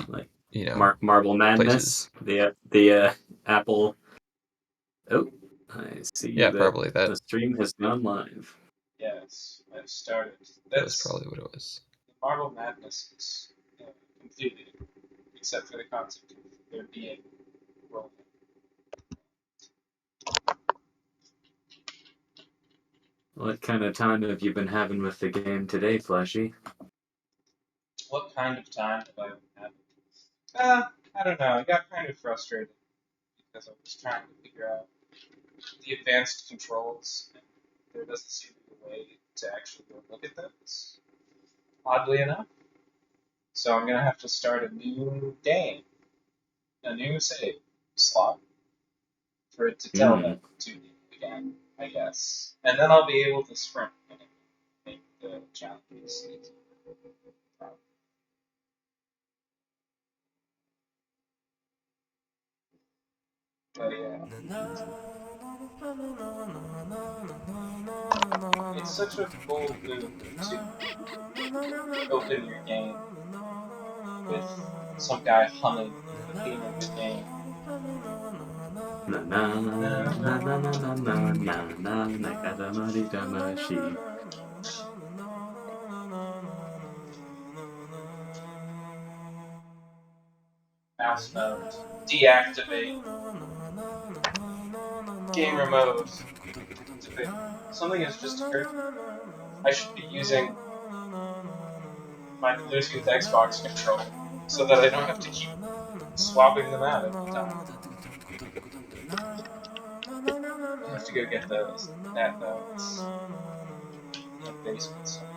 like, you know, Marble Madness, places. the Apple. Oh, I see. Yeah, that probably that. The stream has gone live. Yes, I've started. That was probably what it was. Marble Madness is completed, except for the concept of there being rolling. What kind of time have you been having with the game today, Fleshy? What kind of time have I been having? I don't know. I got kind of frustrated because I was trying to figure out the advanced controls, and there doesn't seem to be a way to actually go look at those, oddly enough. So I'm going to have to start a new game, a new save slot, for it to tell that to me again, I guess. And then I'll be able to sprint and make the challenges easy. But yeah. It's such a bold move to open your game with some guy humming the theme of the game. Na na na na na na na na na Katamari Damacy. Mouse mode. Deactivate. Gamer mode. Activate. Something has just occurred. I should be using my Bluetooth Xbox controller so that I don't have to keep swapping them out every time. I have to go get those. That notes. Basement stuff.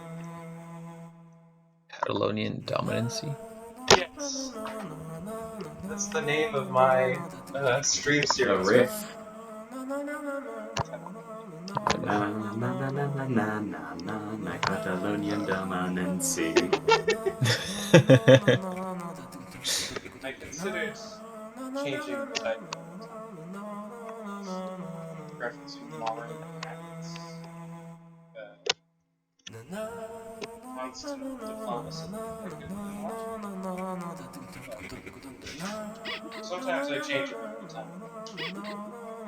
Catalonian Dominancy? Yes. That's the name of my stream series. The riff. Na na na na na na na na na Catalonian Dominancy. I considered changing the title. Referencing modern habits. Constant diplomacy. Sometimes I change it every time.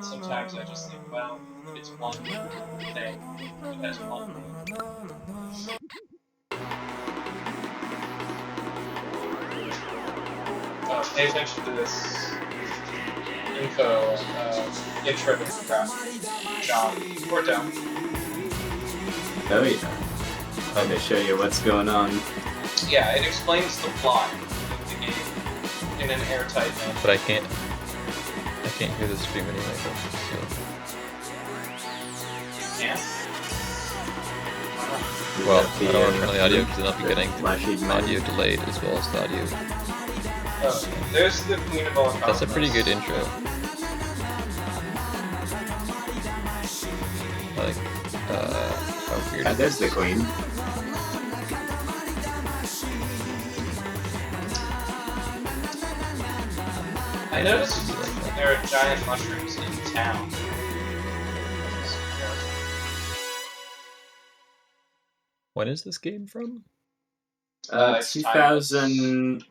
Sometimes I just think, well, it's one thing. It has one name. Pay attention to this intro that we got. John, or down. Oh yeah. Let me show you what's going on. Yeah, it explains the plot of the game in an airtight manner. But I can't hear the stream anyway, so. You can't? Well, I don't want to turn on the audio because then I'll be getting audio delayed as well as the audio. Oh, there's the Queen of all. That's a pretty good intro. Like, how weird. There's the Queen. I noticed there are giant mushrooms in town. When is this game from? 2004.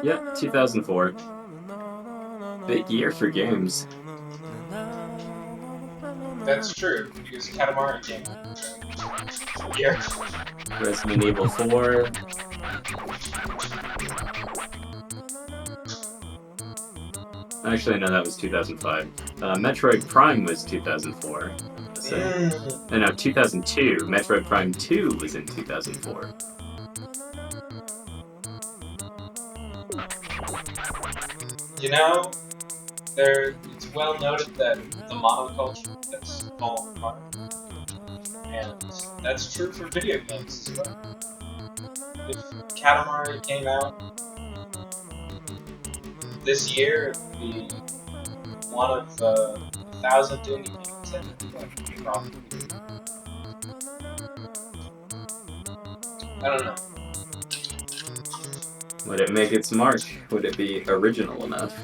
Yeah, 2004. Big year for games. That's true, because Katamari came here. Resident Evil 4. Actually, no, that was 2005. Metroid Prime was 2004. So, no, 2002. Metroid Prime 2 was in 2004. You know, it's well noted that the monoculture has fallen apart. And that's true for video games as well. If Katamari came out this year, it would be one of 1,000 indie games that would be profitable. I don't know. Would it make its mark? Would it be original enough?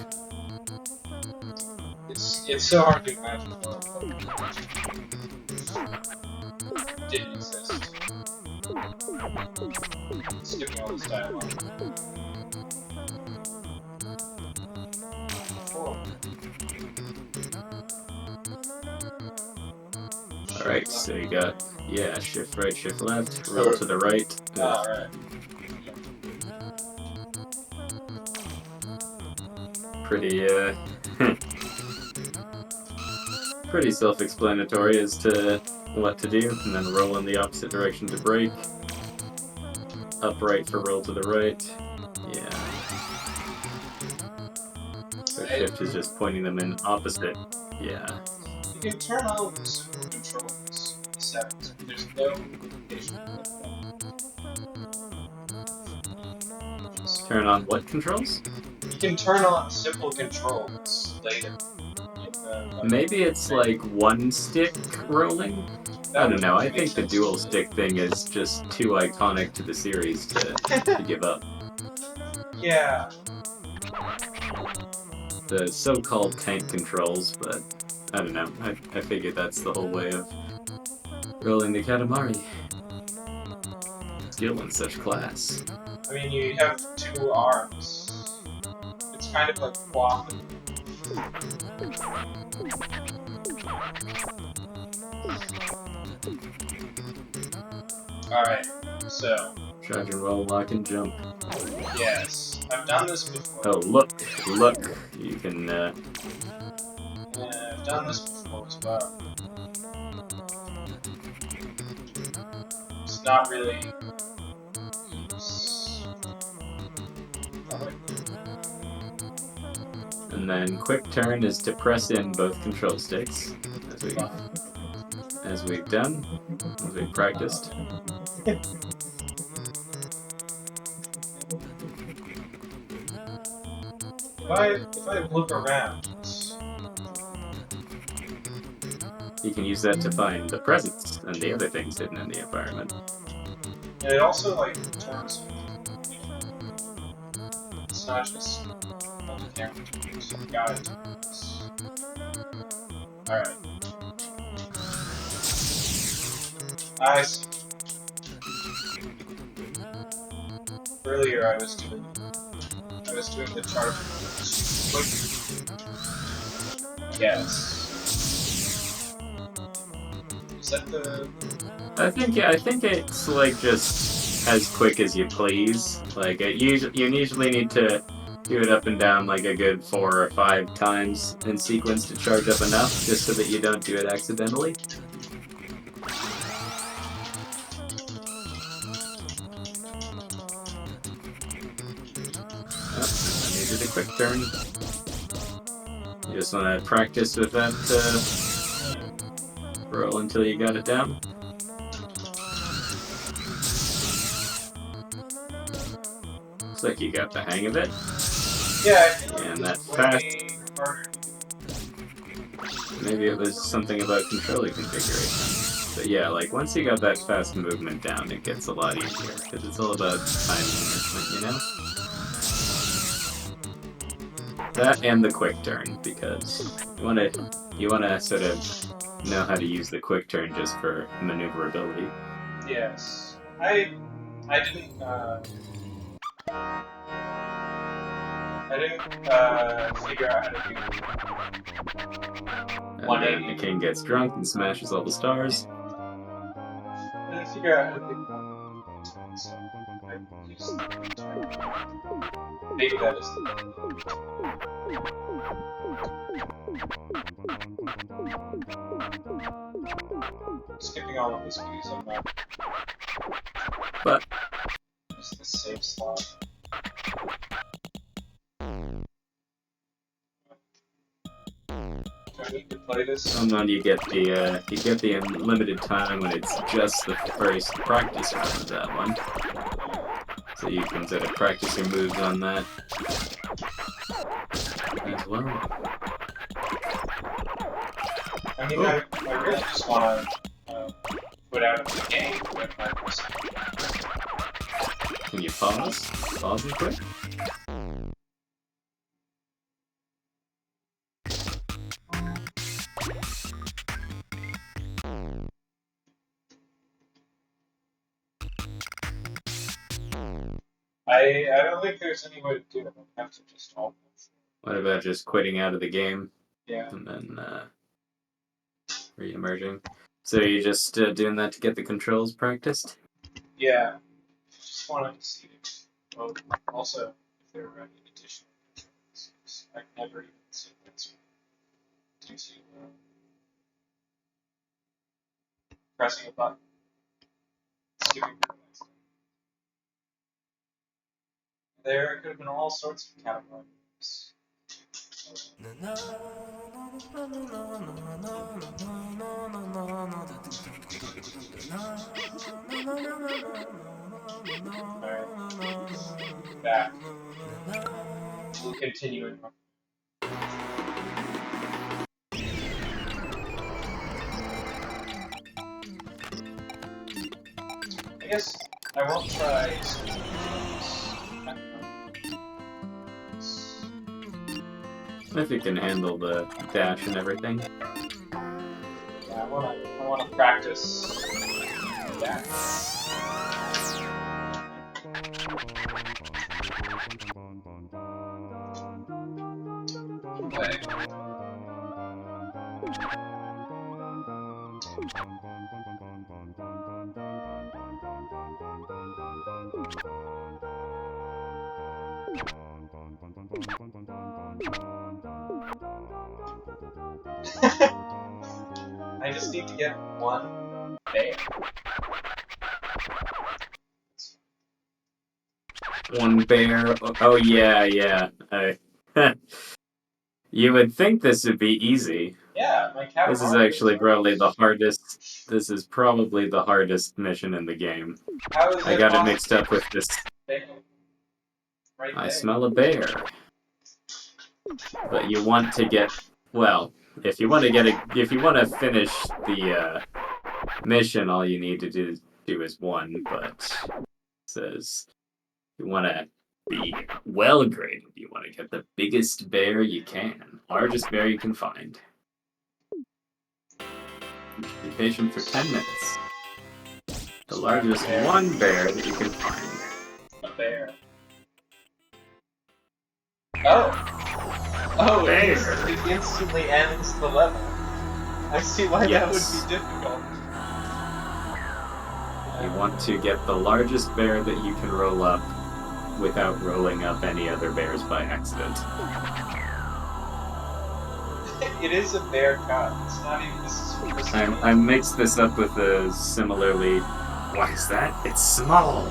It's so hard to imagine. didn't exist. Skipping all this dialogue. Cool. Alright, so you got, yeah, shift right, shift left, roll to the right. Alright. Pretty, pretty self-explanatory as to what to do, and then roll in the opposite direction to break. Upright for roll to the right. Yeah. So shift is just pointing them in opposite. Yeah. You can turn on the simple controls settings, but there's no communication with them. Turn on what controls? You can turn on simple controls later. Maybe it's like one stick rolling? I don't know, I think the dual stick thing is just too iconic to the series to give up. Yeah. The so-called tank controls, but I don't know, I figured that's the whole way of rolling the Katamari. Skill in such class. I mean, you have two arms. It's kind of like quad. Alright, so. Charge and roll, lock and jump. Yes, I've done this before. Oh, look, you can, Yeah, I've done this before as well. It's not really use. and then quick turn is to press in both control sticks, as we've done, as we've practiced. If I look around, You can use that to find the presents and the other things hidden in the environment. and it also like turns. It's not just multi-camera tools. Got it. Alright. I see. Earlier I was doing the charge. Yes. Is that the? I think it's like just as quick as you please. Like you usually need to do it up and down like a good 4 or 5 times in sequence to charge up enough, just so that you don't do it accidentally. Maybe the quick turn. You just want to practice with that roll until you got it down. Looks like you got the hang of it. Yeah. And that fast. Maybe it was something about controller configuration. But yeah, like once you got that fast movement down, it gets a lot easier because it's all about time management, you know. That and the quick turn, because you wanna sort of know how to use the quick turn just for maneuverability. Yes. I didn't figure out how to do And 180. then the king gets drunk and smashes all the stars. I didn't figure out how to do 180. So I used maybe that is the skipping all of this because I'm not. But Just the save slot. Do I need to play this? somehow you get the unlimited time when it's just the first practice round of that one. So you can sort of practice your moves on that as well. I mean, I really just want to put out the game with my Can you pause? Pause it quick? I don't think there's any way to do it. I have to just all. What about just quitting out of the game Yeah. and then re-emerging? So you're just doing that to get the controls practiced? Yeah. Just wanted to see. Well, also, if there were any additional controls. I've never even seen this. Do you see pressing a button? Skipping the next one. There could have been all sorts of categories. Alright. Back. We'll continue. I guess I won't try switching If you can handle the dash and everything. Yeah, I wanna practice that. Okay. I just need to get one bear. One bear. Oh yeah. You would think this would be easy. Yeah, my cat. This is actually probably the hardest. This is probably the hardest mission in the game. How is I got it mixed up with this. Right I there. smell a bear. But you want to get, well, if you want to finish the mission, all you need to do is one. But it says you want to be well graded. You want to get the biggest bear you can, largest bear you can find. Be patient for 10 minutes. The largest one bear that you can find. A bear. Oh, Bear. it instantly ends the level. I see why that would be difficult. You want to get the largest bear that you can roll up without rolling up any other bears by accident. It is a bear cut. It's not even. This is I mixed this up with a similarly. What is that? It's small.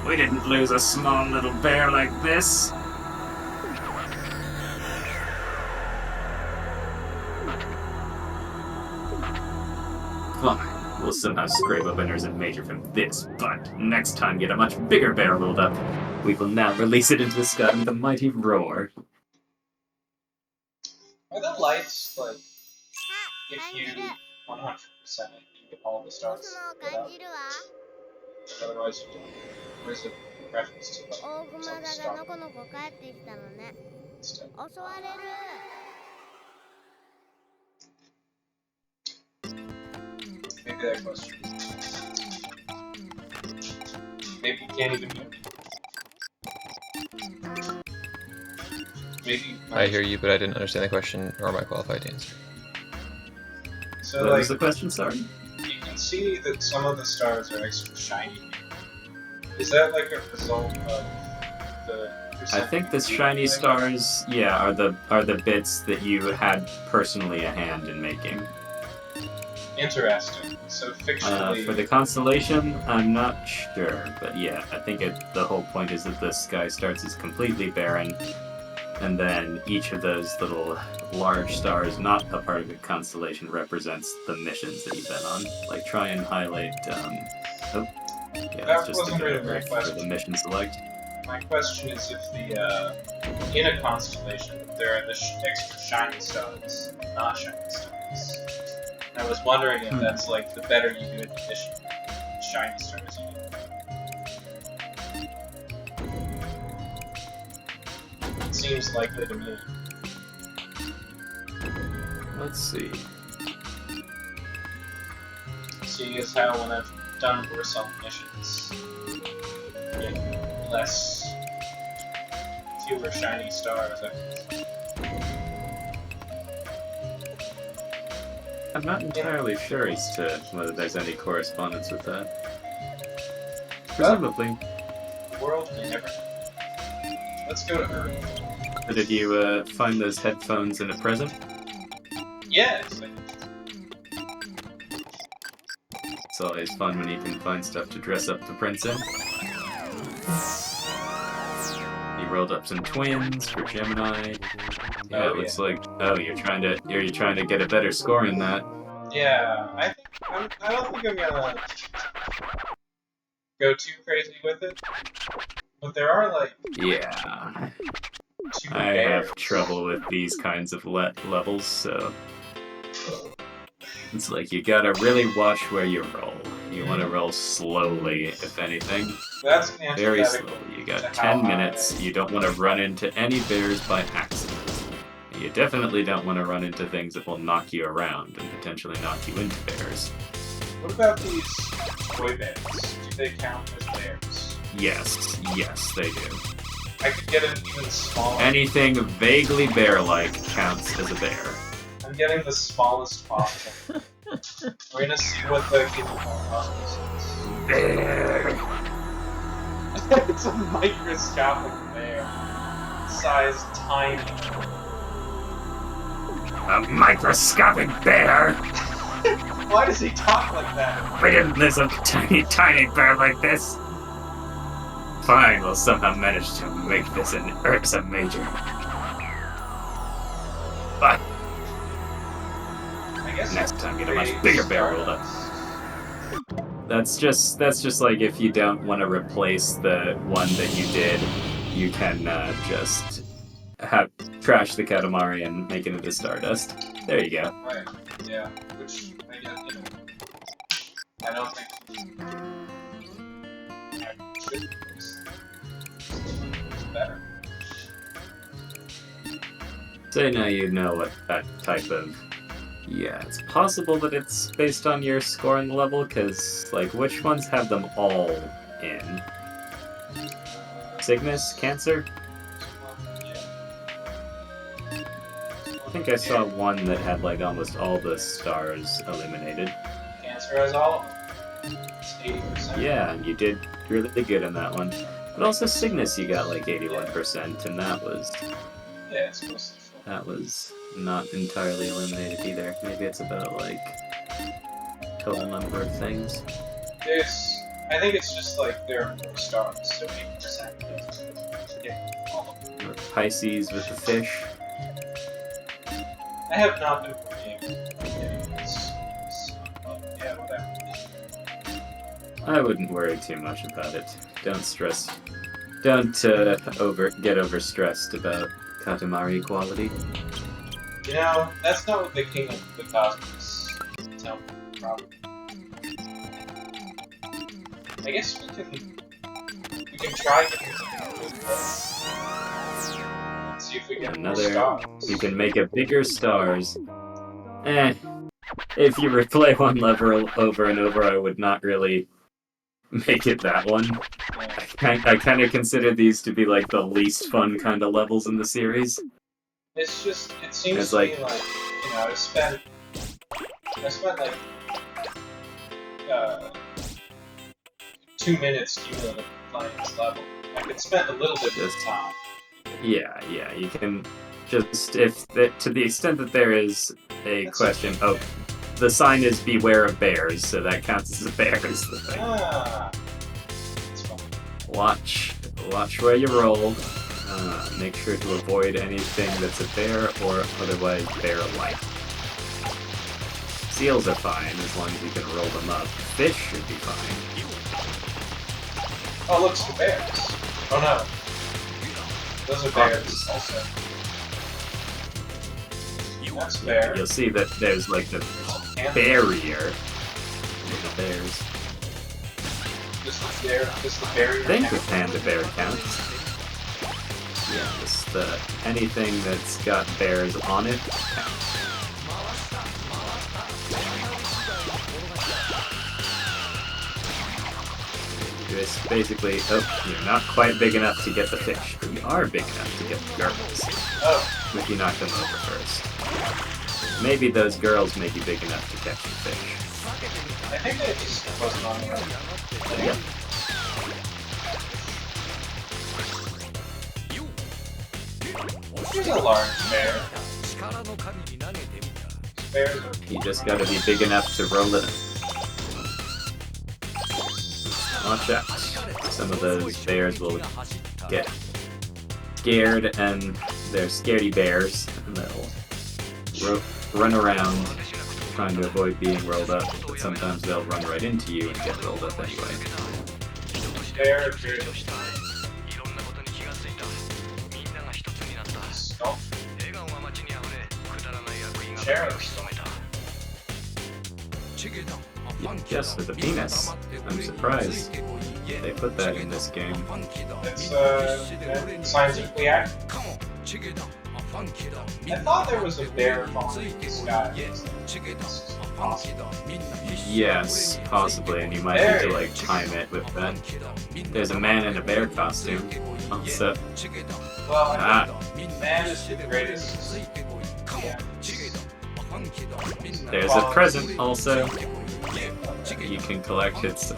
We didn't lose a small little bear like this. Fine. We'll somehow scrape up winners and major from this, but next time get a much bigger bear rolled up. We will now release it into the sky with a mighty roar. Are the lights, like, if you 100% you get all the stars lit up? Otherwise you don't. Or is it reference to, like, some star? Maybe that question. Maybe you can't even hear me. Maybe. I hear you, but I didn't understand the question, or am I qualified to answer? So, What like, was the question, sorry? you can see that some of the stars are extra shiny. Is that like a result of the? I think the shiny stars, yeah, are the bits that you had personally a hand in making. Interesting. So fictionally. For the constellation, I'm not sure, but yeah, I think the whole point is that the sky starts as completely barren, and then each of those little large stars, not a part of the constellation, represents the missions that you've been on. Like, try and highlight. Yeah, That that's just wasn't really my for question. the mission select. My question is if the in a constellation there are the extra shiny stars, not shiny stars. I was wondering if that's like the better you do it, the mission, the shiny stars you get. It seems likely to me. Let's see. Seeing as how when I've done worse on missions, yeah, fewer shiny stars. I'm not entirely sure as to whether there's any correspondence with that. Presumably. The world may never know. Let's go to Earth. Did you find those headphones in a present? Yes. It's always fun when you can find stuff to dress up the prince in. You rolled up some twins for Gemini. Yeah, it looks like. Oh, you're trying to get a better score in that. Yeah, I don't think I'm gonna go too crazy with it. But there are like. Yeah. Two I bears. have trouble with these kinds of levels, so it's like you gotta really watch where you roll. You want to roll slowly, if anything. That's very slowly. You got 10 minutes. You don't want to run into any bears by accident. You definitely don't want to run into things that will knock you around and potentially knock you into bears. What about these toy bears? Do they count as bears? Yes, they do. I could get an even smaller. Anything vaguely bear-like counts as a bear. I'm getting the smallest possible. We're gonna see what the cosmos is. Bear! It's a microscopic bear. Size tiny. A microscopic bear? Why does he talk like that? There's a tiny bear like this. Fine, we'll somehow manage to make this an Ursa Major. But I guess next time get a much bigger bear rolled up. That's just like if you don't want to replace the one that you did, you can just trash the Katamari and make it into Stardust. There you go. Right. Yeah. Which I guess, I don't think I should replace. It's better. So now you know what that type of... Yeah, it's possible that it's based on your score in the level, because, like, which ones have them all in? Cygnus? Cancer? I think I saw one that had, like, almost all the stars eliminated. Cancer has all of them. It's 80%. Yeah, you did really good on that one. But also Cygnus, you got, like, 81%, and that was... Yeah, it's supposed to. That was not entirely eliminated either. Maybe it's about, like, total number of things. I think it's just like there are more stars, so 80%. Yeah, all of them. Pisces with the fish. I have not been playing this, but yeah, whatever. I wouldn't worry too much about it. Don't stress. Don't get overstressed about Katamari quality. You know, that's not what the King of the Cosmos tell me, probably. I guess we can try to let's see if we get more stars. You can make a bigger stars. If you replay one level over and over, I would not really make it that one. I kind of consider these to be like the least fun kind of levels in the series. It's just, it seems to me like, you know, I spent like 2 minutes cumulative playing this level. I could spend a little bit of time. Yeah, you can just, to the extent that there is a question, the sign is beware of bears, so that counts as a bear is the thing. That's fun. Watch where you roll. Make sure to avoid anything that's a bear or otherwise bear-like. Seals are fine as long as you can roll them up. Fish should be fine. Oh, look, some bears. Oh no. Those are bears also. That's fair. You'll see that there's like the barrier with the bears. Just the barrier. I think the panda bear counts. Yeah, anything that's got bears on it counts. It's basically, oh, you're not quite big enough to get the fish, but you are big enough to get the girls. Oh. If you knock them over first. Maybe those girls make you big enough to catch the fish. I think they just wasn't on the right. Yep. Here's a large bear. Bears are... You just gotta be big enough to roll it in. Watch out. Some of those bears will get scared, and they're scaredy bears, and they'll run around trying to avoid being rolled up, but sometimes they'll run right into you and get rolled up anyway. Bear appears to stop. Yes, with the penis. I'm surprised they put that in this game. It's scientifically accurate. I thought there was a bear falling in the sky. Yes, possibly, and you might need to like time it with that. There's a man in a bear costume. Also, Well, man is the greatest. Yeah. There's a present also. You can collect. It's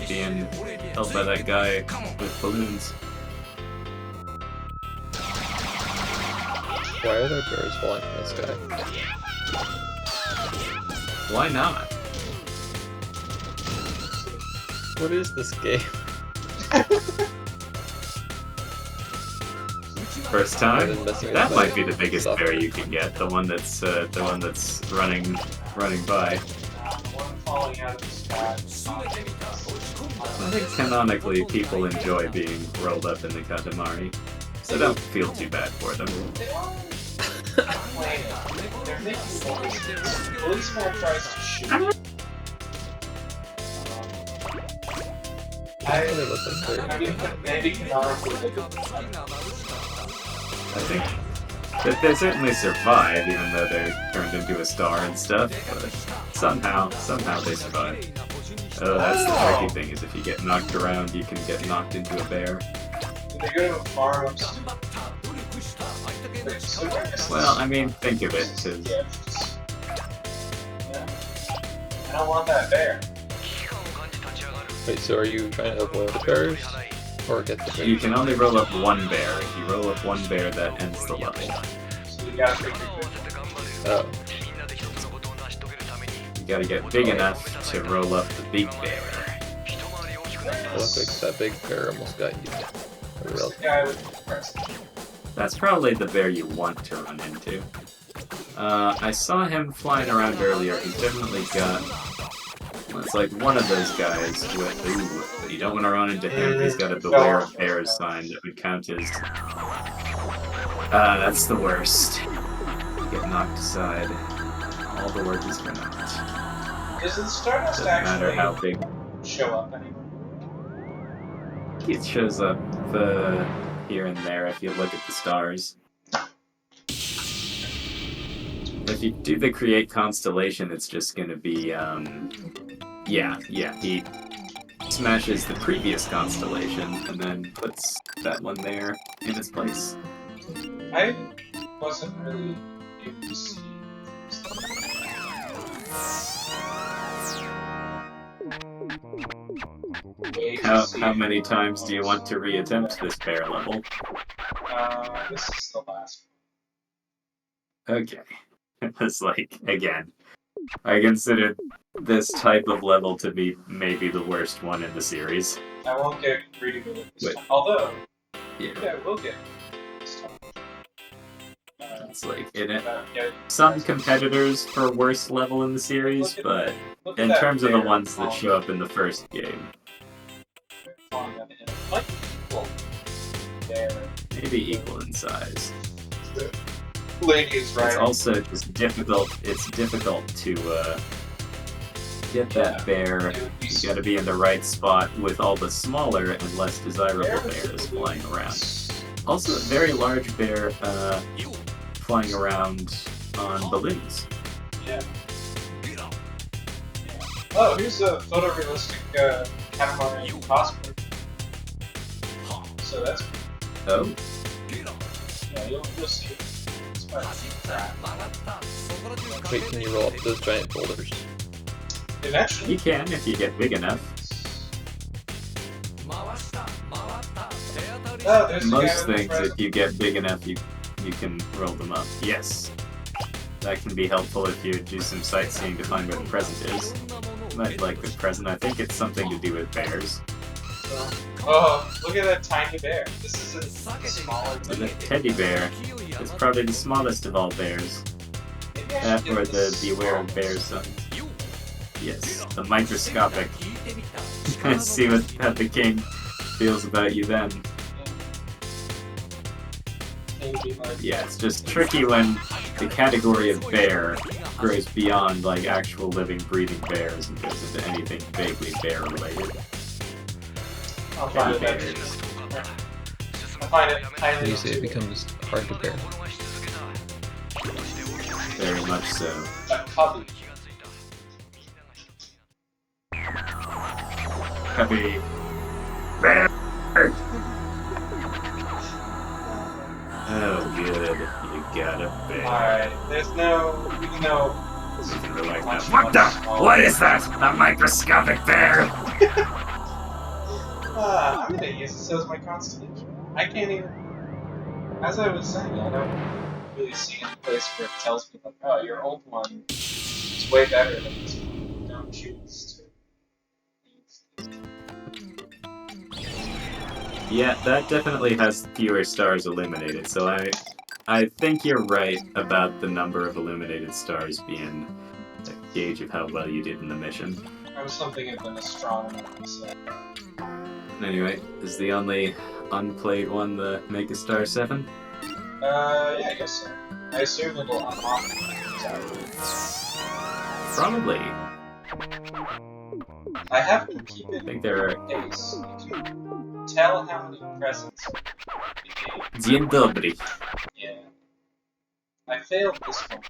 being held by that guy with balloons. Why are there bears flying in the sky? Why not? What is this game? First time? That might be the biggest bear you can get. The one that's running by. The one falling out of the sky. I think canonically people enjoy being rolled up in the Katamari, so don't feel too bad for them. They are complaining. They're making noises. Policeman tries to shoot. I mean, maybe canonically they could. I think that they certainly survive, even though they're turned into a star and stuff, but somehow they survive. Oh, that's the tricky thing, is if you get knocked around, you can get knocked into a bear. Did they go to a farm upstairs? Well, I mean, think of it, because... Yeah. I don't want that bear. Wait, so are you trying to avoid the bears? Or get the bears? You can only roll up one bear. If you roll up one bear, that ends the level. So you gotta pick your good. Oh. You gotta get big enough to roll up the big bear. Looks like that big bear almost got you. Where's the guy with the present? That's probably the bear you want to run into. I saw him flying around earlier. He's definitely got... It's like one of those guys with... Ooh, but you don't want to run into him. He's got a beware of bears sign that would count as... that's the worst. You get knocked aside. All the work is for naught. Does the Stardust Doesn't matter how actually big... show up anymore? It shows up here and there if you look at the stars. If you do the create constellation, it's just gonna be, yeah, he smashes the previous constellation and then puts that one there in its place. I wasn't really able to see. How many times do you want to reattempt this bear level? This is the last Okay. It's like, again, I consider this type of level to be maybe the worst one in the series. one. I won't get greedy with it this Wait. time. Although, Yeah, yeah, we'll get it this time. it's like, in it. Yeah, Some competitors for worst level in the series, but look at in that terms of the bear ones that falling- show up in the first game, falling down the hill. Like, well, there. maybe equal in size. The lady is right. It's also just difficult. It's difficult to get that bear. You gotta be in the right spot with all the smaller and less desirable bears flying around. Also, a very large bear flying around on balloons. Yeah. Oh, here's a photorealistic Katamari cosplay. So that's Oh, yeah, you'll see. It's quite crap. Wait, can you roll up those giant boulders? Eventually. you can if you get big enough. Oh, there's the guy Most with the things, present. if you get big enough, you can roll them up. Yes, that can be helpful if you do some sightseeing to find where the present is. You might like the present. I think it's something to do with bears. Oh, look at that tiny bear. This is a smaller And the than teddy bear is probably the smallest of all bears. maybe I That should or give the this Beware of Bears son. Yes, the microscopic. See how the king feels about you then. maybe like Yeah, it's just tricky when the category of bear grows beyond like actual living, breathing bears and goes into anything vaguely bear related. I'll find it Teddy eventually. bears. I'll find it highly You say it becomes hard to bear. Very much so. a cubby. Cubby. Bear! Oh, good. You got a bear. Alright, there's no, even though this is You're like, much, what much the? smaller. What is that? A microscopic bear? I'm gonna use this as my constellation. I can't even, as I was saying, I don't really see any place where it tells me like, oh, your old one is way better than this one. Don't choose to. Yeah, that definitely has fewer stars illuminated, so I think you're right about the number of illuminated stars being a gauge of how well you did in the mission. I was something of an astronomer, so. Anyway, is the only unplayed one the Make a Star 7? Yeah, I guess so. I assume it'll unlock Probably. I have been keeping I think there are... pace. You can tell how many presents you Dzień dobry. Yeah. I failed this one.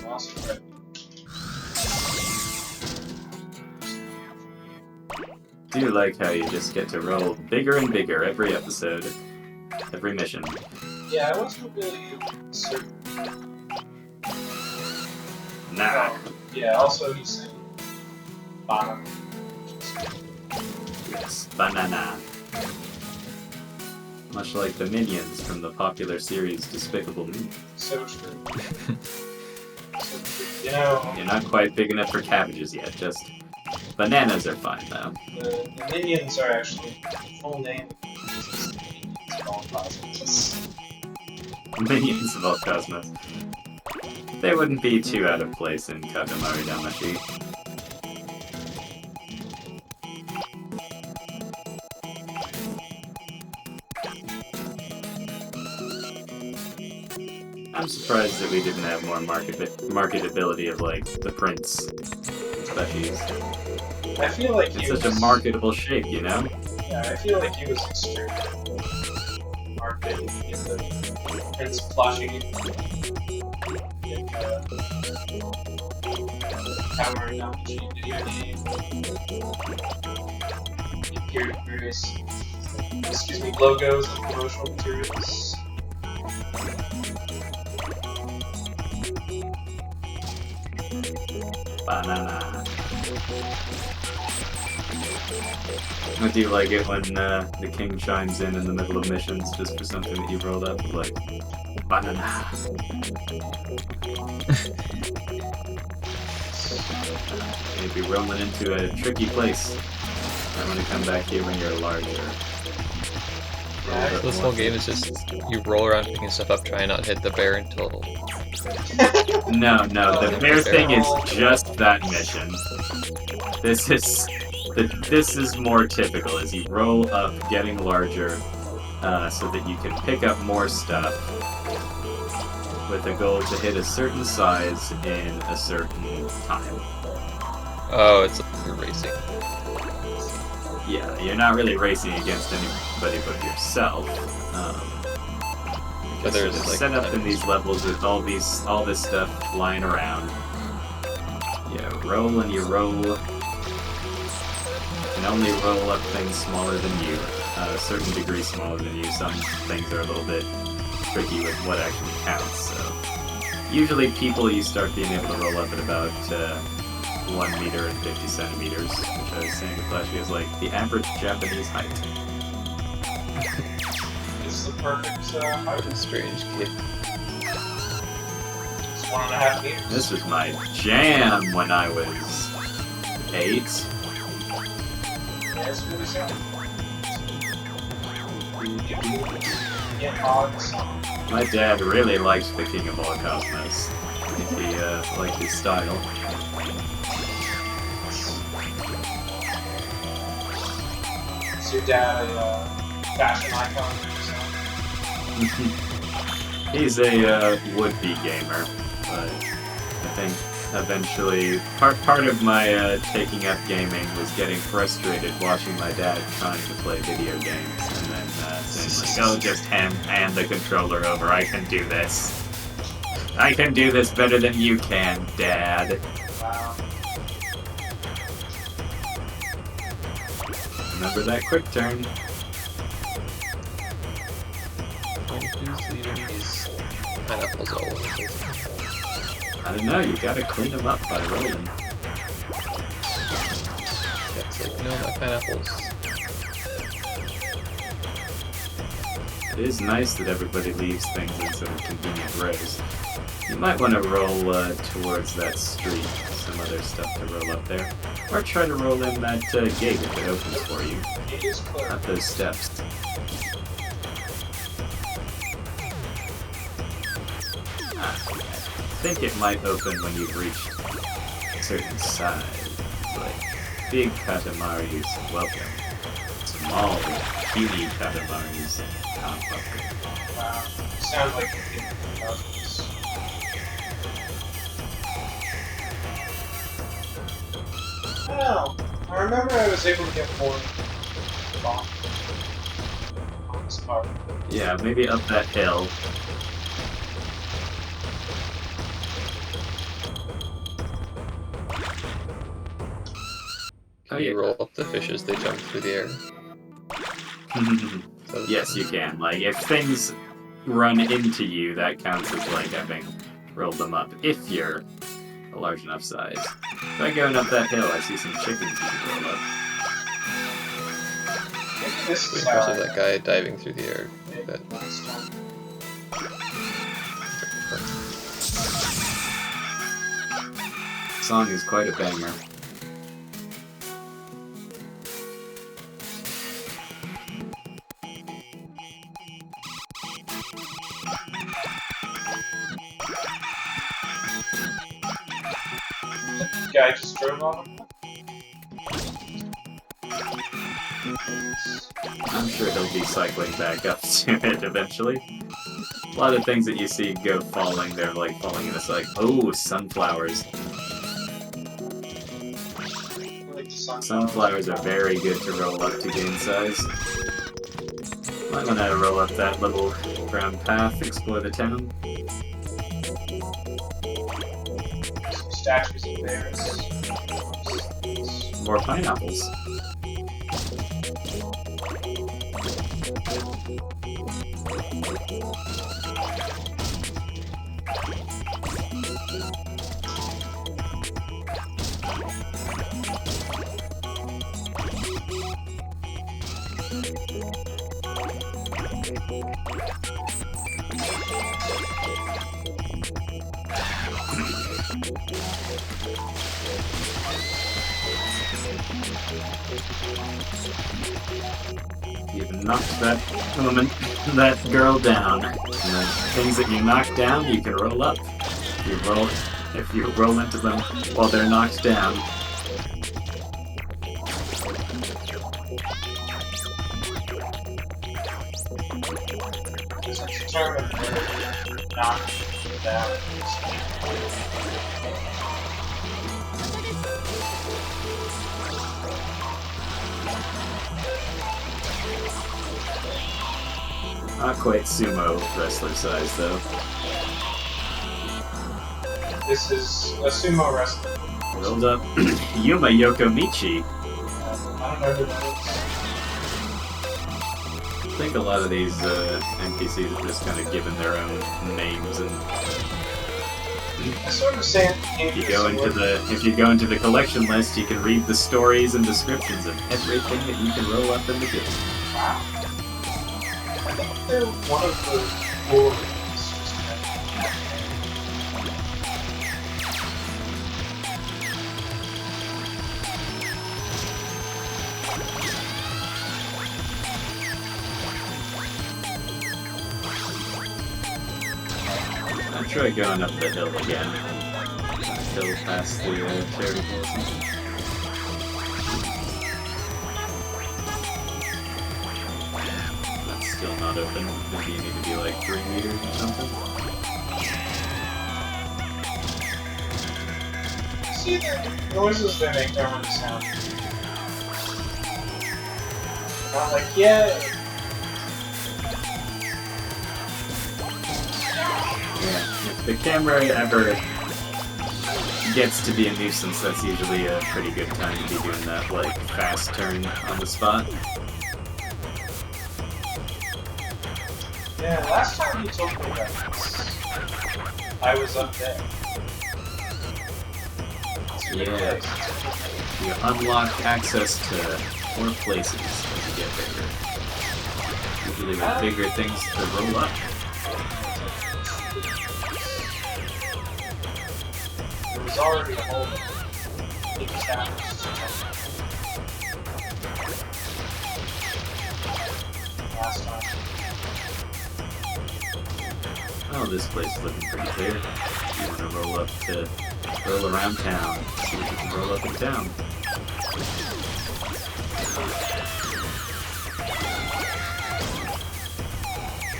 Lost credit. Do like how you just get to roll bigger and bigger every episode, every mission. Yeah, I wasn't really certain. Nah. Yeah, also he's saying bottom. Yes, banana. Much like the minions from the popular series Despicable Me. So true. So true. You know, You're not quite big enough for cabbages yet, just... Bananas are fine, though. the minions are actually the full name is the minions of all cosmos. Minions of all cosmos. They wouldn't be too out of place in Katamari Damacy. I'm surprised that we didn't have more marketability of, like, the Prince specials. I feel like he It's was such a marketable shape, you know? Yeah, I feel like he was extremely marketed in the Prince plushie. In Katamari Damacy video game. He appeared in various, logos and promotional materials. Banana. I do like it when the king chimes in the middle of missions just for something that you rolled up, like, banana. Maybe rolling into a tricky place. I want to come back here when you're larger. Yeah, This whole game is just you roll around picking stuff up, trying not to hit the bear until. No, the bear thing is just that mission. This is more typical, as you roll up, getting larger, so that you can pick up more stuff with a goal to hit a certain size in a certain time. Oh, it's like you're racing. Yeah, you're not really racing against anybody but yourself. But there's it's like set up in these levels with all this stuff lying around. Yeah, roll and you roll. You can only roll up things smaller than you. A certain degree smaller than you. Some things are a little bit tricky with what actually counts, so... Usually people, you start being able to roll up at about 1 meter and 50 centimeters, which I was saying to Flashy is like the average Japanese height. It's the perfect height. What a strange kid. It's 1.5 meters. This was my jam when I was 8. Yeah, it's really sad. Yeah, hogs. My dad really liked the King of All Cosmos. I think he liked his style. Is your dad a fashion icon or something? He's a would-be gamer, but I think eventually part of my taking up gaming was getting frustrated watching my dad trying to play video games, and then saying like, "Oh, just hand the controller over. I can do this. I can do this better than you can, Dad." Wow. Remember that quick turn? Who's leaving these pineapples all over the place? I don't know, you gotta clean them up by rolling. It's like, no, my pineapples. It is nice that everybody leaves things in some convenient rows. You might want to roll towards that street, some other stuff to roll up there. Or try to roll in that gate if it opens for you. It is clear. Not those steps. I think it might open when you've reached a certain size. Like, big Katamaris, welcome. Small, puny Katamaris, not welcome. Wow. Sounds like a King of the Cosmos. I don't know. I remember I was able to get more bomb on this part. Yeah, maybe up that hill. Oh, You yeah. roll up the fishes, they jump through the air. Yes, you can. Like, if things run into you, that counts as, like, having rolled them up, if you're a large enough size. By going up that hill, I see some chickens you can roll up. Maybe this Pretty is impressive, that guy diving through the air like that. Song is quite a banger. Guy just drove on him. I'm sure he'll be cycling back up to it eventually. A lot of things that you see go falling, they're like falling in a cycle. Oh, sunflowers. Sunflowers are very good to roll up to gain size. Might want to roll up that little brown path, explore the town. Some statues of bears. More pineapples. You've knocked that girl down. And the things that you knock down, you can roll up. If you roll into them while they're knocked down. It's determined to knock down. Not quite sumo wrestler size though. This is a sumo wrestler. Rolled up Yuma Yokomichi. I don't know who that is. I think a lot of these NPCs are just kind of given their own names, and I sort of say if you go into the collection list, you can read the stories and descriptions of everything that you can roll up in the game. Wow. I think they're one of the four. I'll try going up the hill again. Hill past the cherry blossom. That's still not open. Maybe you need to be like 3 meters or something. See the noises they make don't really sound. Not like, yeah. If the camera ever gets to be a nuisance, that's usually a pretty good time to be doing that, like, fast turn on the spot. Yeah, last time you told me about this, I was up there. Yeah. You unlock access to 4 places as you get bigger. Usually with bigger things to roll up. There was already a whole big challenge. Last time. Oh, this place is looking pretty clear. You want to roll around town. See if you can roll up in town.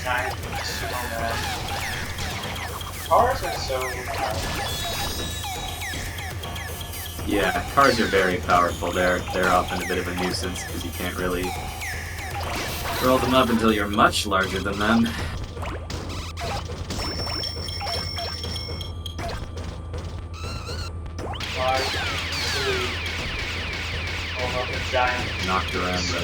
Giant snowman. Cars are so powerful. Yeah, cars are very powerful. They're often a bit of a nuisance because you can't really roll them up until you're much larger than them. Why easily hold up a giant Knocked around the...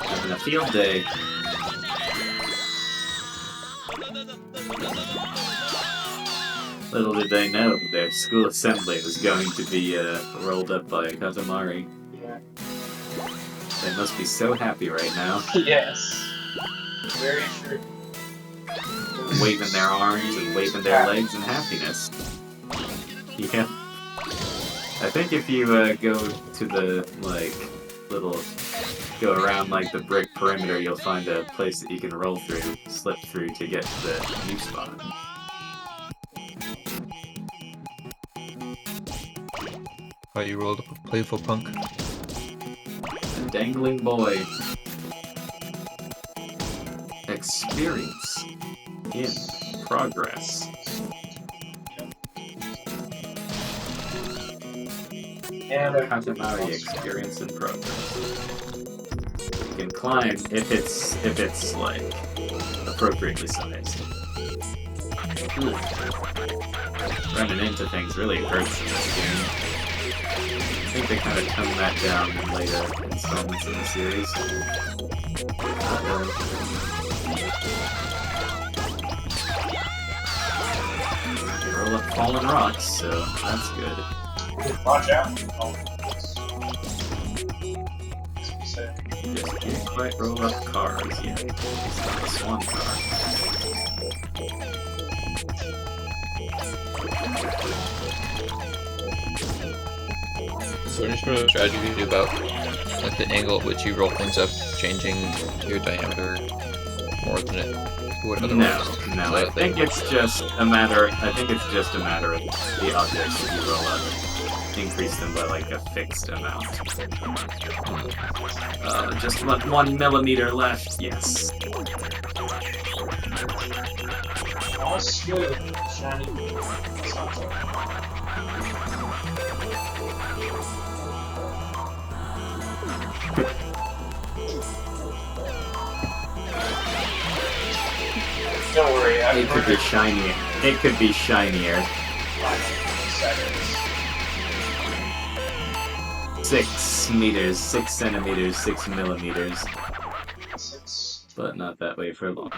Having a field day. Little did they know their school assembly was going to be rolled up by Katamari. Yeah. They must be so happy right now. Yes. Very true. Waving their arms and waving their legs in happiness. Yeah. I think if you go to the, like, go around, like, the brick perimeter, you'll find a place that you can roll through, slip through to get to the new spot. Oh, you rolled up a playful punk. A dangling boy. Experience in progress. And Katamari experience in progress. You can climb if it's like appropriately sized. Ooh. Running into things really hurts in this game. I think they kind of toned that down in later installments in the series. You roll up fallen rocks, so that's good. watch out. Just can't quite roll up cars yet. It's not a swan car. So just from a strategy about like the angle at which you roll things up, changing your diameter more than it would otherwise. No. I think it's just a matter. I think it's just a matter of the objects that you roll up. Increase them by like a fixed amount. Just 1 millimeter left. Yes. Oh, good. Shiny. It could be shinier. It could be shinier. 6 meters, 6 centimeters, 6 millimeters. 6. But not that way for long.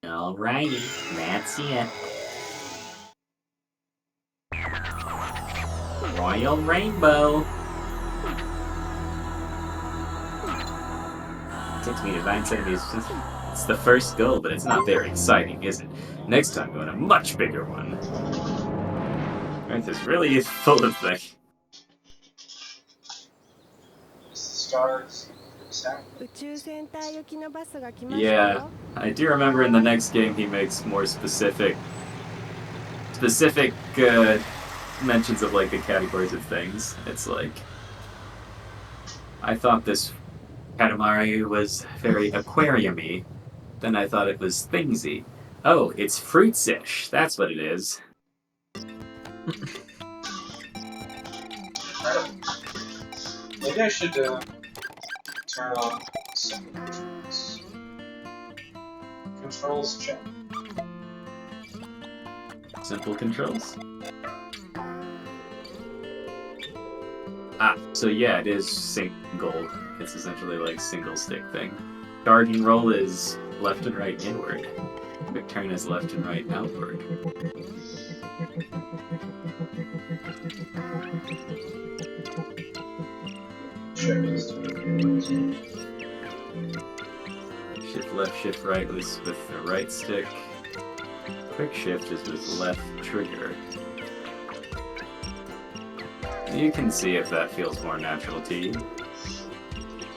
Alrighty, that's it. Royal Rainbow. 6 meters, 9 centimeters. It's the first goal, but it's not very exciting, is it? Next time, we want a much bigger one. Earth is really full of things. Stars. Yeah, I do remember in the next game he makes more specific mentions of like the categories of things. It's like, I thought this Katamari was very aquarium-y. Then I thought it was thingsy. Oh, it's fruits-ish. That's what it is. Maybe I should turn on some controls. Controls check. Simple controls? Ah, so yeah, it is single. It's essentially like single stick thing. Charge and roll is left and right inward. Quick turn is left and right outward. Shift left, shift right is with the right stick. Quick shift is with left trigger. You can see if that feels more natural to you.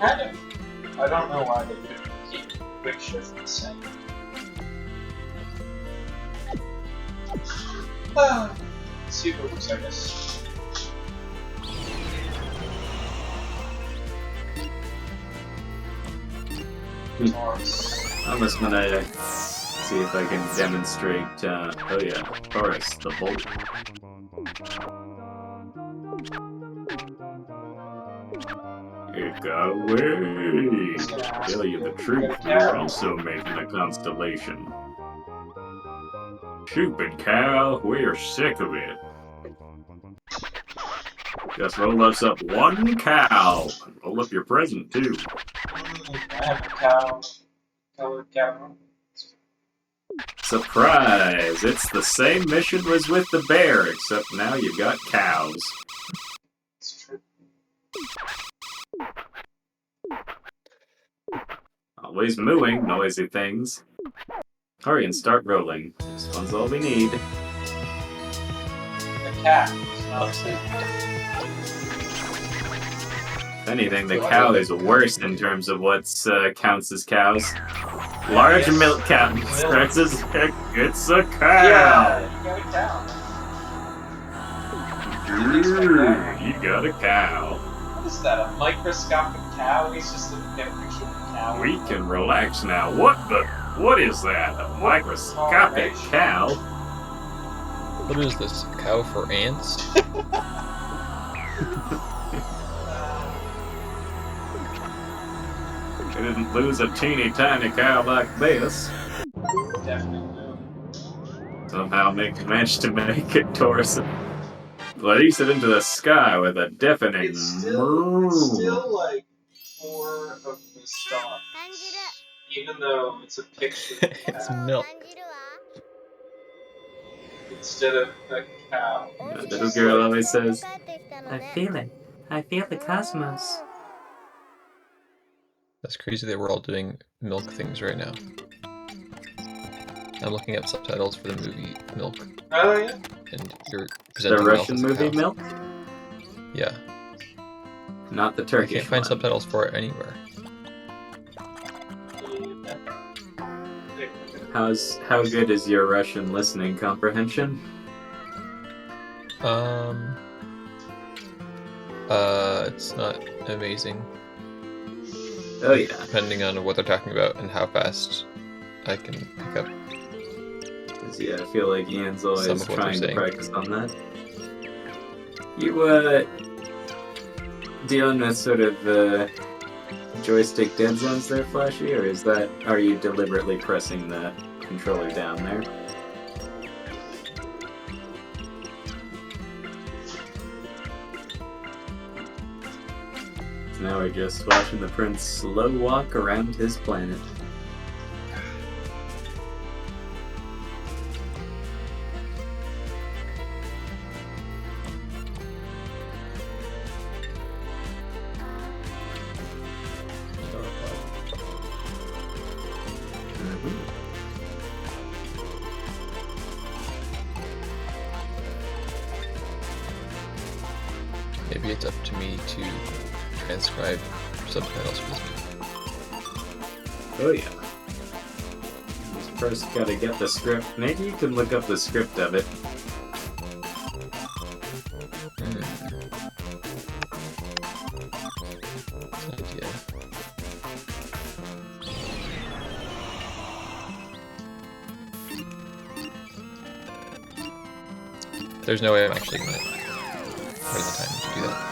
Kind of. I don't know why they couldn't keep quick shift the same. Let's see what looks like this. I'm just gonna see if I can demonstrate, oh yeah, Taurus, the bolt. It got away! Tell you the truth, we're also making a constellation. Stupid cow, we're sick of it. Just roll us up one cow. Roll up your present, too. I have a cow. Colored cow. Surprise! It's the same mission as with the bear, except now you've got cows. It's true. Always mooing, noisy things. Hurry and start rolling. This one's all we need. The cat is not asleep. If anything, the cow is worse in terms of what counts as cows. Large milk cow starts as it's a cow! Yeah, you got a cow. You got a cow. What is that, a microscopic cow? He's just looking at a picture of a cow. We can relax now. What is that? A microscopic cow? What is this? A cow for ants? You didn't lose a teeny tiny cow like this. Definitely. Somehow managed to make it Taurus. Release it into the sky with a deafening It's still like 4 of the stars. Even though it's a picture of a It's cow milk. instead of a cow. The little girl always says, I feel it. I feel the cosmos. That's crazy that we're all doing milk things right now. I'm looking up subtitles for the movie Milk, Oh yeah? and you're The presenting Russian milk as a movie cow. Milk? Yeah. Not the I Turkish can't find one. subtitles for it anywhere. How good is your Russian listening comprehension? It's not amazing, Oh yeah. depending on what they're talking about and how fast I can pick up. 'Cause, yeah, I feel like Ian's always Some of what trying they're to saying. practice on that. You, dealing with sort of, joystick dead zones there, Flashy, or are you deliberately pressing the controller down there? Now we're just watching the prince slow walk around his planet. Maybe it's up to me to transcribe subtitles for this movie. Oh yeah. Just first gotta get the script. Maybe you can look up the script of it. Idea. There's no way I'm actually gonna put in the time to do that.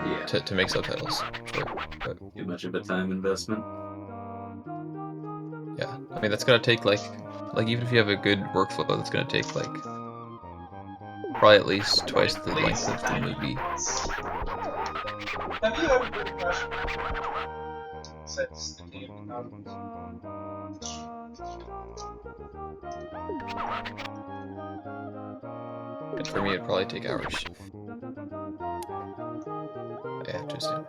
Yeah. To make subtitles. Sure. But Too much of a time investment. yeah. I mean that's gonna take like even if you have a good workflow, that's gonna take like probably at least twice the length of the movie. Have you ever been impression? Since the game And for me it'd probably take hours. I have to assume.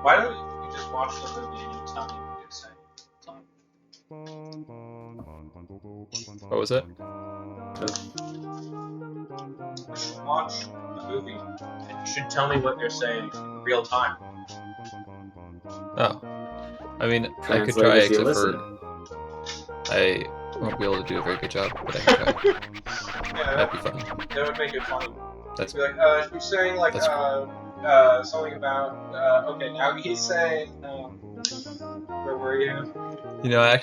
Why don't you just watch the movie and you tell me what you're saying? What was that? You should watch the movie and you should tell me what they're saying in real time. Oh. I mean, I could Translate try, as you except listen. for I won't be able to do a very good job, but I can try. Yeah, That'd be fun. that would make it funny. That's Be like, you're saying like That's something about okay, now he's saying where were you? You know, I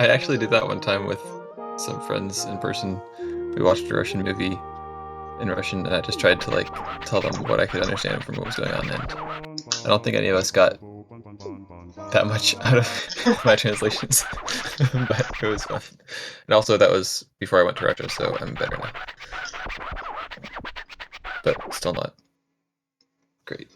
actually did that one time with some friends in person. We watched a Russian movie in Russian, and I just tried to like tell them what I could understand from what was going on, and I don't think any of us got that much out of my translations, but it was fun. And also, that was before I went to Russia, so I'm better now. But still not great.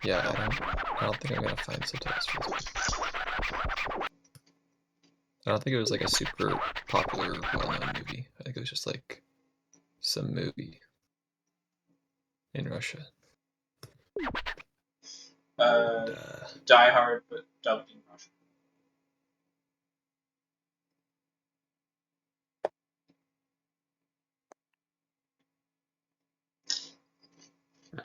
Yeah, I don't think I'm gonna find subtitles for this one. I don't think it was like a super popular, well-known movie. I think it was just like some movie in Russia. Die Hard, but dubbed in Russian.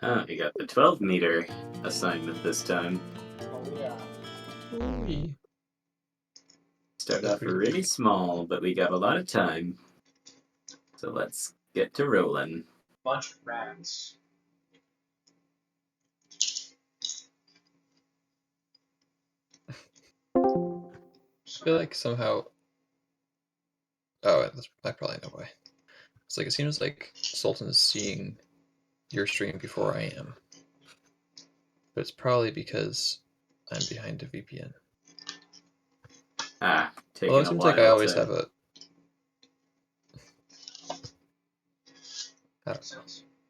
Oh, you got the 12-meter assignment this time. Oh yeah. Start off really small, but we got a lot of time. So let's get to rolling. Bunch of rats. I feel like somehow. Oh, I probably know why. It's like it seems like Sultan's seeing your stream before I am, but it's probably because I'm behind a VPN. Taking Although it a seems while like I always to... have a. I don't know.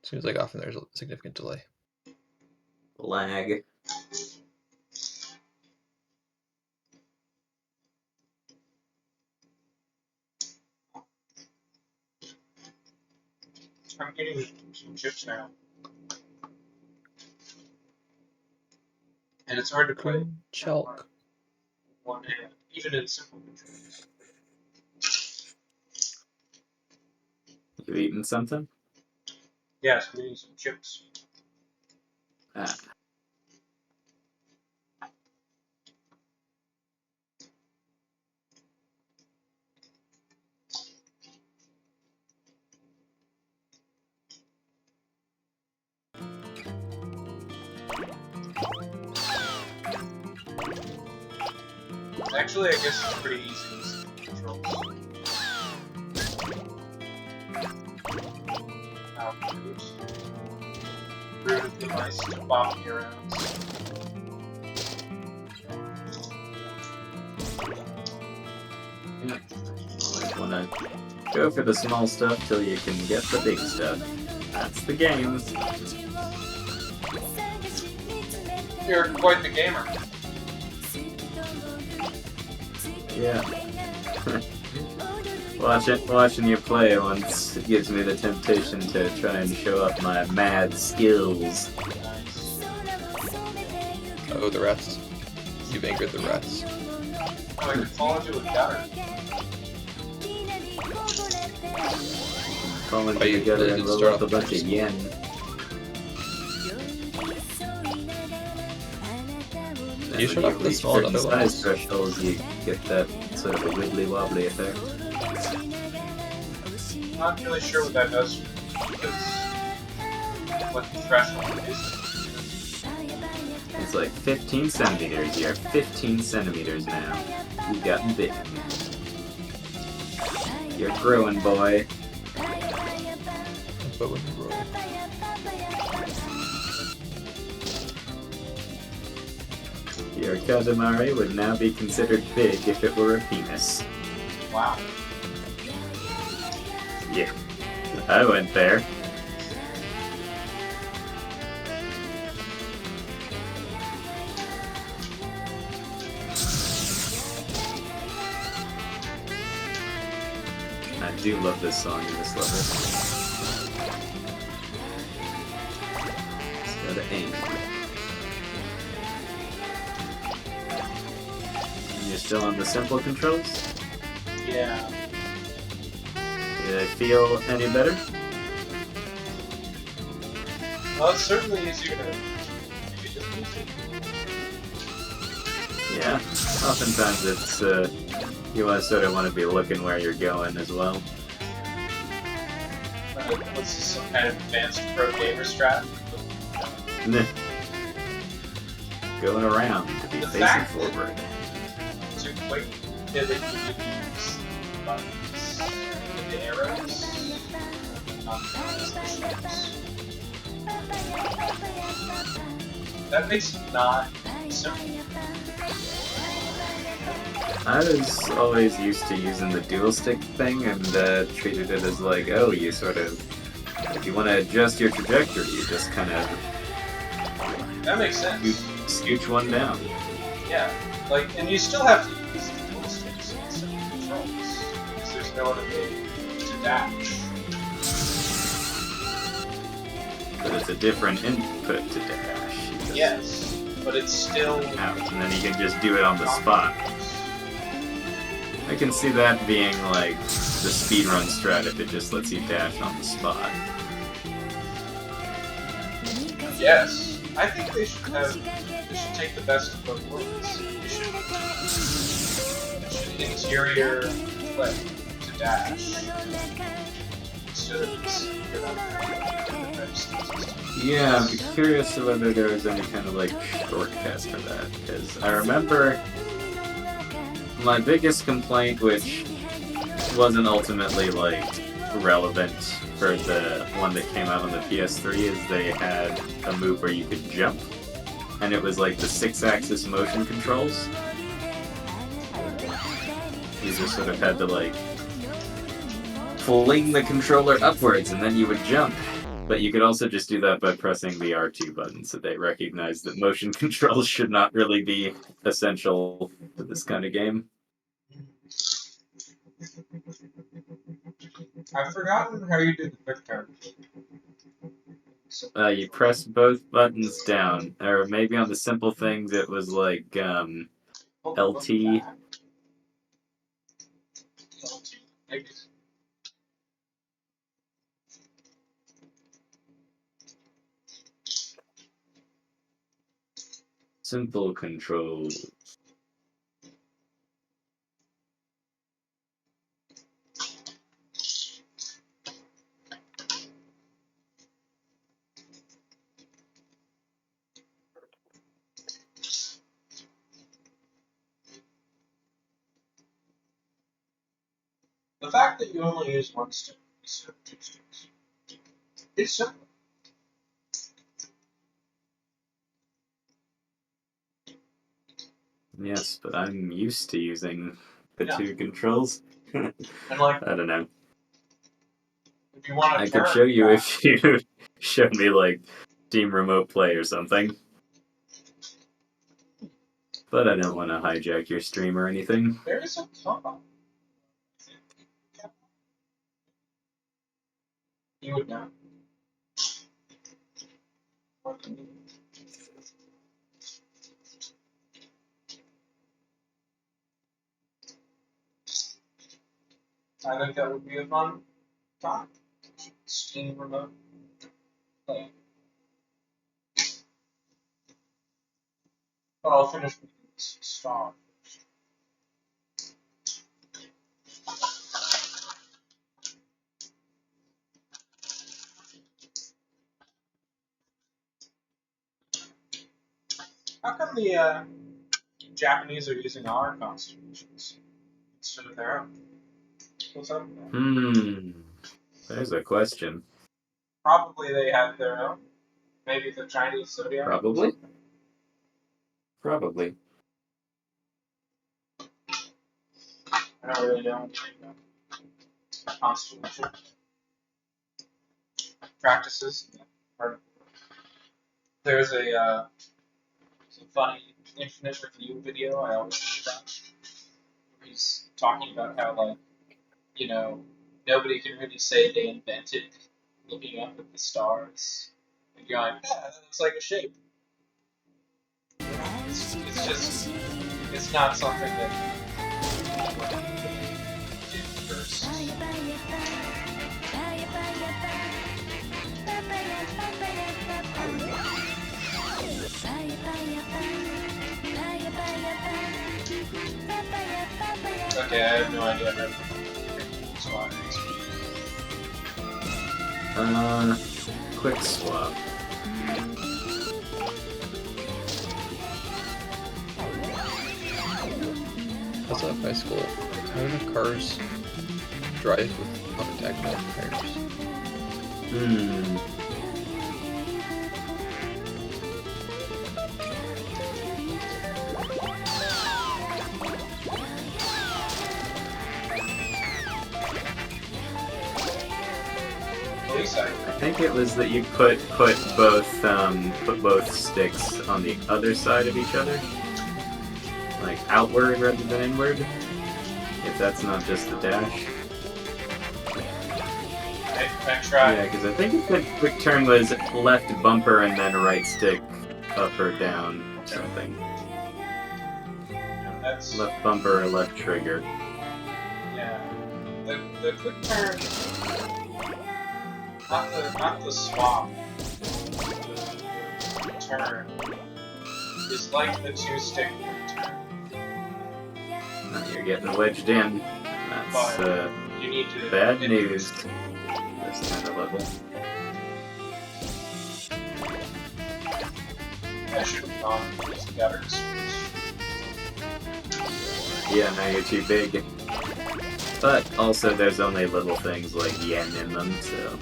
Seems like often there's a significant delay. lag. I'm getting some chips now. And it's hard to put Chalk. one hand, even in simple controls. You eating something? Yes, I'm eating some chips. Actually, I guess it's pretty easy to use the controls. How rude. Rude of the mice to bop me around. Yeah. Always wanna go for the small stuff till you can get the big stuff. That's the game. You're quite the gamer. Yeah. Watching you play once gives me the temptation to try and show off my mad skills. Oh, the rats. You've angered the rats. Oh, I could fall into a gutter. Fall into Oh, you the gutter really and did roll start up a off bunch of first. yen. You When showed up with the reach small certain under size levels. thresholds, you get that sort of a wibbly wobbly effect. I'm not really sure what that does because what the threshold is. It's like 15 centimeters. You're 15 centimeters now. You've gotten big. You're growing, boy. But when you roll. Your Katamari would now be considered big if it were a penis. Wow. Yeah, I went there. I do love this song in this level. Just gotta aim. And you're still on the simple controls? Yeah. Do they feel any better? Well, it's certainly easier to if you just use it. Yeah, oftentimes it's, you sort of want to be looking where you're going as well. What's this, some kind of advanced pro gamer strat? Going around to be The facing fact that- forward. To quick pivot, you could use buttons with the arrows. Not the shapes. That makes it not simple. I was always used to using the dual stick thing and treated it as like, oh, you sort of, if you want to adjust your trajectory, you just kind of That makes sense. scooch one down. Yeah. Like, and you still have to use the dual sticks instead of controls. Because there's no other way to dash. But it's a different input to dash. You just Yes. But it's still out, and then you can just do it on the spot. I can see that being like the speedrun strat if it just lets you dash on the spot. Yes. I think they should take the best of both worlds. They should interior play to dash instead of this Yeah, I'm curious to whether there was any kind of like shortcut for that, because I remember my biggest complaint, which wasn't ultimately like relevant for the one that came out on the PS3, is they had a move where you could jump, and it was like the 6-axis motion controls. You just sort of had to like fling the controller upwards and then you would jump. But you could also just do that by pressing the R2 button, so they recognize that motion controls should not really be essential to this kind of game. I've forgotten how you did the quick turn. You press both buttons down, or maybe on the simple things it was like LT. Simple control. The fact that you only use one stick instead of 2 sticks is simple. Yes, but I'm used to using the Yeah. 2 controls. And like, I don't know. if you want to I could show you if you showed me like Steam Remote Play or something. But I don't want to hijack your stream or anything. There is a combo. You would know. I think that would be a fun time. Steam Remote Play. But I'll finish with this star first. How come the Japanese are using our constellations instead of their own? What's up with that? There's a question. Probably they have their own. Maybe the Chinese zodiac. Probably. Probably. I don't really know anything about constellation practices. There's a some funny infinite review video I always think about. Where he's talking about how, like, you know, nobody can really say they invented looking up at the stars and going, yeah, that looks like a shape. It's just, it's not something that did first. Okay, I have no idea how to Quick swap. That's not high school. How do cars drive with octagonal tires? I think it was that you put both sticks on the other side of each other, like outward rather than inward. If that's not just the dash. I tried. Yeah, because I think the quick turn was left bumper and then right stick up or down or something. That's, left bumper or left trigger. yeah. The quick turn, not the swap. The turn is like the 2-stick quick turn. Now you're getting wedged in. That's You need to bad news. This kind of level. I should have gone these gutters. Yeah, now you're too big. But also there's only little things like yen in them, so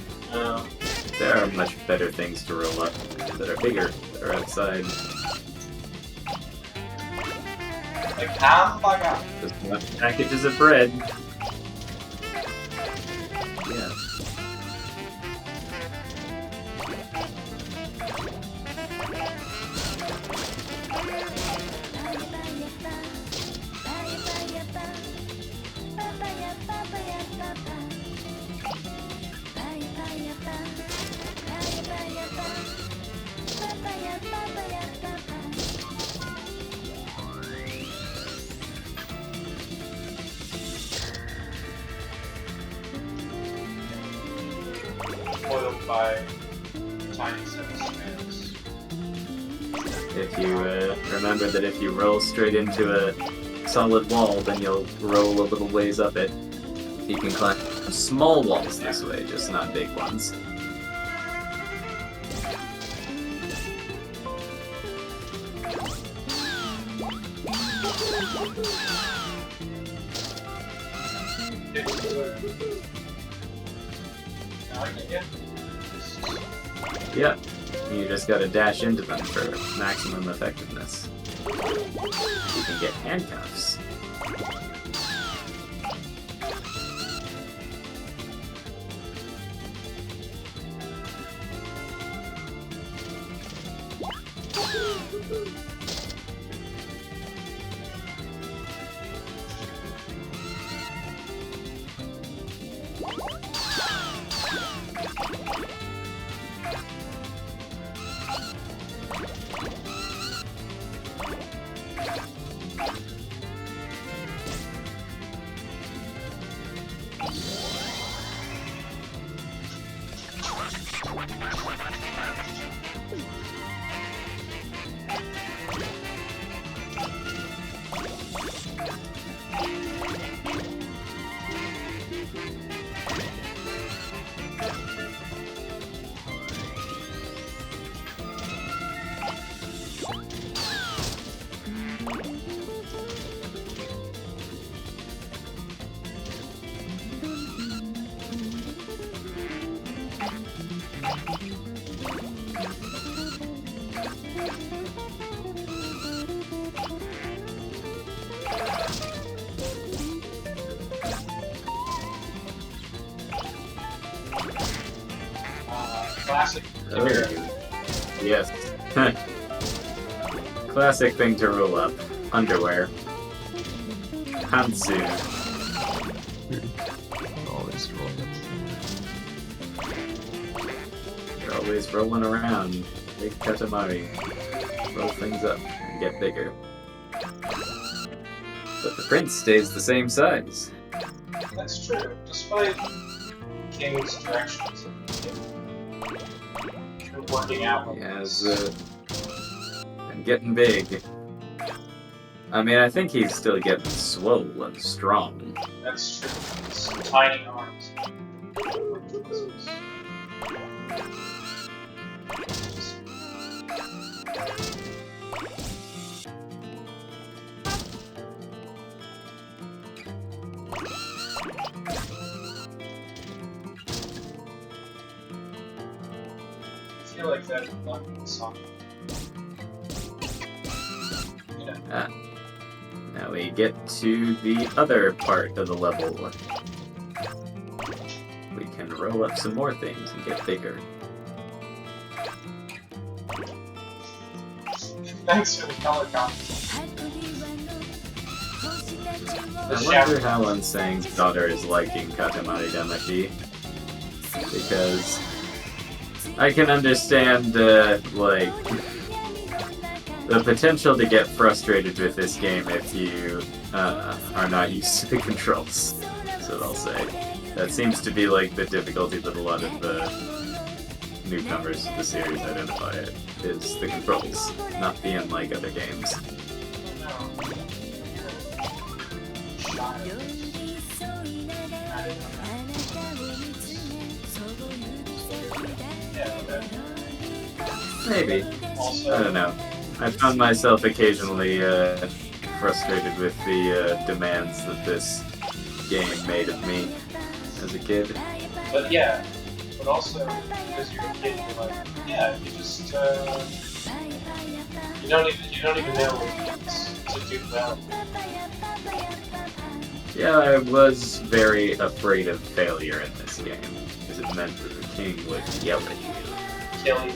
there are much better things to roll up that are bigger, that are outside. Like hamburger. Just enough packages of bread. Yeah. Foiled by tiny spans. If you remember that if you roll straight into a solid wall, then you'll roll a little ways up it. You can climb small walls this way, just not big ones. If Yep. You just gotta dash into them for maximum effectiveness. You can get handcuffs. Classic. Oh, yes. Classic thing to roll up. Underwear. Pantsu. Always rolling up. You're always rolling around. Big Katamari. Roll things up and get bigger. But the prince stays the same size. That's true. Despite King's directions, you're working out. He has been getting big. I mean, I think he's still getting swole and strong. That's true. It's tiny arms. I feel like that would not be the song. You know. Now we get to the other part of the level. We can roll up some more things and get bigger. Thanks for the color comment. I wonder how Unsang's daughter is liking Katamari Damacy. Because I can understand, like, the potential to get frustrated with this game if you are not used to the controls. So I'll say. That seems to be like the difficulty that a lot of the newcomers to the series identify it, is the controls, not being unlike other games. Maybe. I don't know. I found myself occasionally frustrated with the demands that this game made of me as a kid. But yeah, but also because you're a kid, you're like, yeah, you just you don't even know what to do well. Yeah, I was very afraid of failure in this game because it meant that the king would yell at you. Kill you.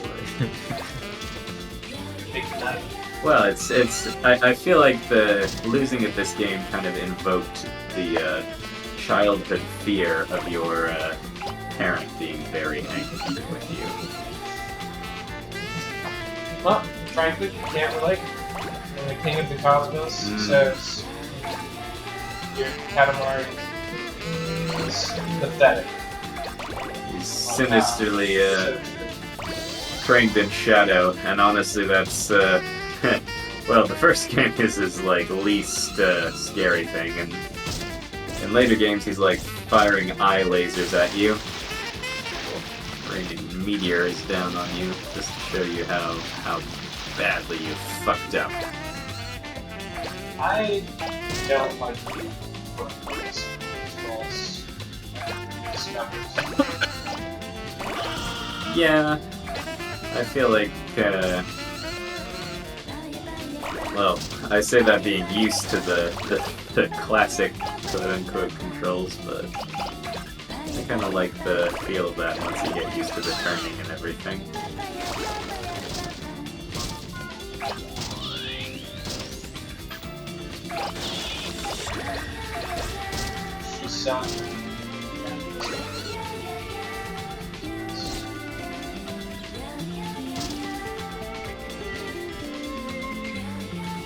Big knife. Well, I feel like the losing at this game kind of invoked the childhood fear of your parent being very angry with you. Well, frankly, you can't relate. When the king of the cosmos says your Katamari is pathetic. He's sinisterly trained in shadow, and honestly that's well, the first game is his like least scary thing, and in later games he's like firing eye lasers at you, raining meteors down on you just to show you how badly you fucked up. I don't like the controls. numbers. Yeah, I feel like, well, I say that being used to the classic quote-unquote controls, but I kind of like the feel of that once you get used to the turning and everything. She's selling.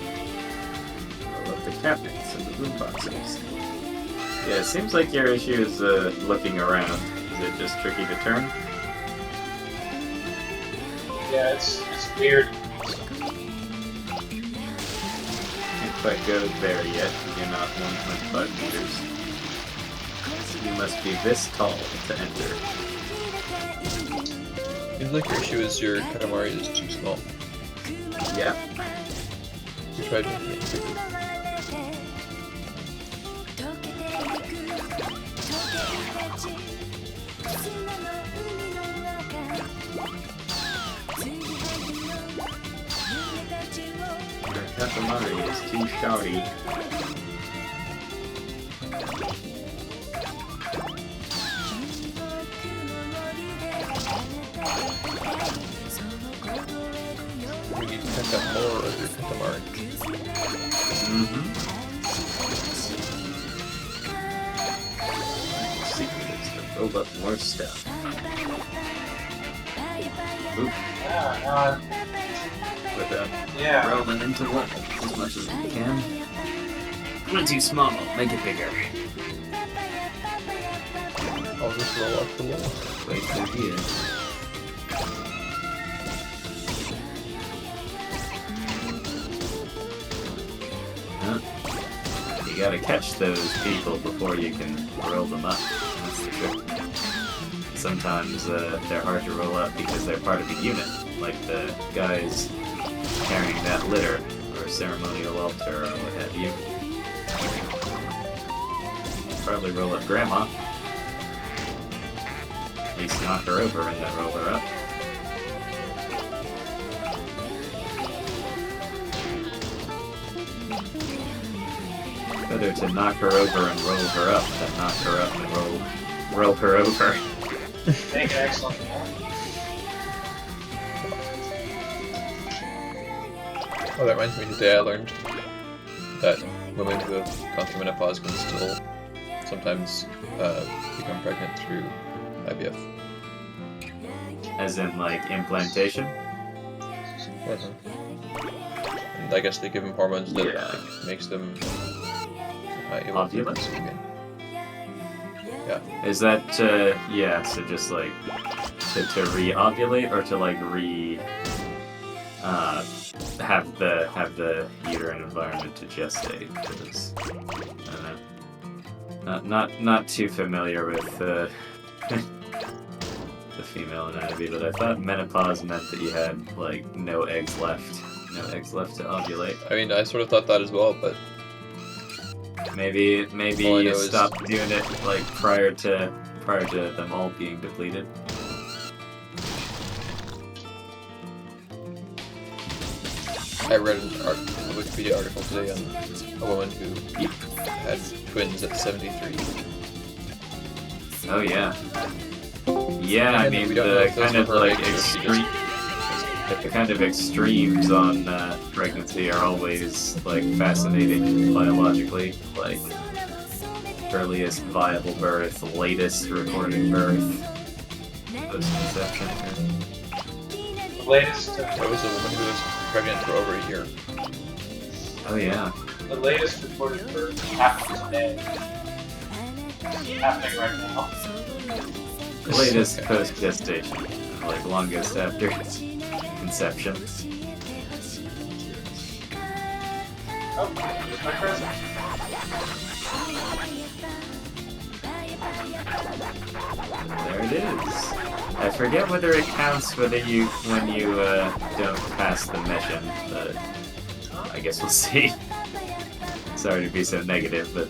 I love the cabinets and the boom boxes. Yeah, it seems like your issue is looking around. Is it just tricky to turn? Yeah, it's weird. Can't quite go there yet. You're not 1.5 meters. You must be this tall to enter. Seems like your issue is your Katamari is too small. Yeah. You tried making it bigger. Your Katamari is too shouty. We need to check out more of your Katamari. Secret is to build up more stuff. Oop, without Yeah. rolling into what as much as we can. Went too small, make it bigger. I'll just roll off the wall. Wait through here. Huh? You gotta catch those people before you can roll them up. That's the trick. Sometimes they're hard to roll up because they're part of a unit, like the guys carrying that litter or ceremonial altar or what have you. Probably roll up Grandma. At least knock her over and then roll her up. Better to knock her over and roll her up than knock her up and roll her over. Make it excellent. Oh, that reminds me, today I learned that women who have gone through menopause can still sometimes become pregnant through IVF. As in, like, implantation? And I guess they give them hormones that Yeah. like, makes them able to Ovulate? conceive again. Yeah. Is that, yeah, so just, like, to re-ovulate, or to, like, have the uterine environment to gestate? Because, I don't know. Not too familiar with, the female anatomy, but I thought menopause meant that you had, like, no eggs left. No eggs left to ovulate. I mean, I sort of thought that as well, but Maybe All I you know is- stopped doing it, like, prior to them all being depleted. I read a Wikipedia article today on a woman who had twins at 73. Oh yeah. Yeah, I And mean we don't know the if those kind of were her like eggs or if she the kind of extremes on pregnancy are always like fascinating biologically, like earliest viable birth, latest recorded birth, post-conception. The latest, That was a woman who was pregnant for over a year. Oh yeah. the latest reported birth happened today. Happening right now. Latest post-gestation, like longest after conception. Oh, here's my present. There it is. I forget whether it counts when you don't pass the mission, but I guess we'll see. Sorry to be so negative, but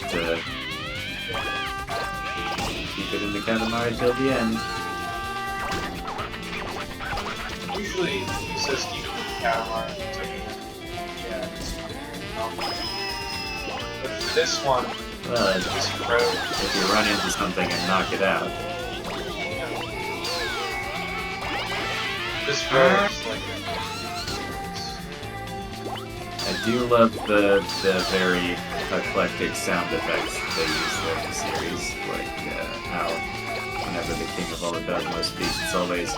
keep it in the Katamari till the end. Usually, he says keep it with the Katamari until the end. Yeah, it's but for this one, Well, this road, if you run into something and knock it out. this road is like I do love the very eclectic sound effects they use throughout the series, like how whenever the King of all the Cosmos speaks, it's always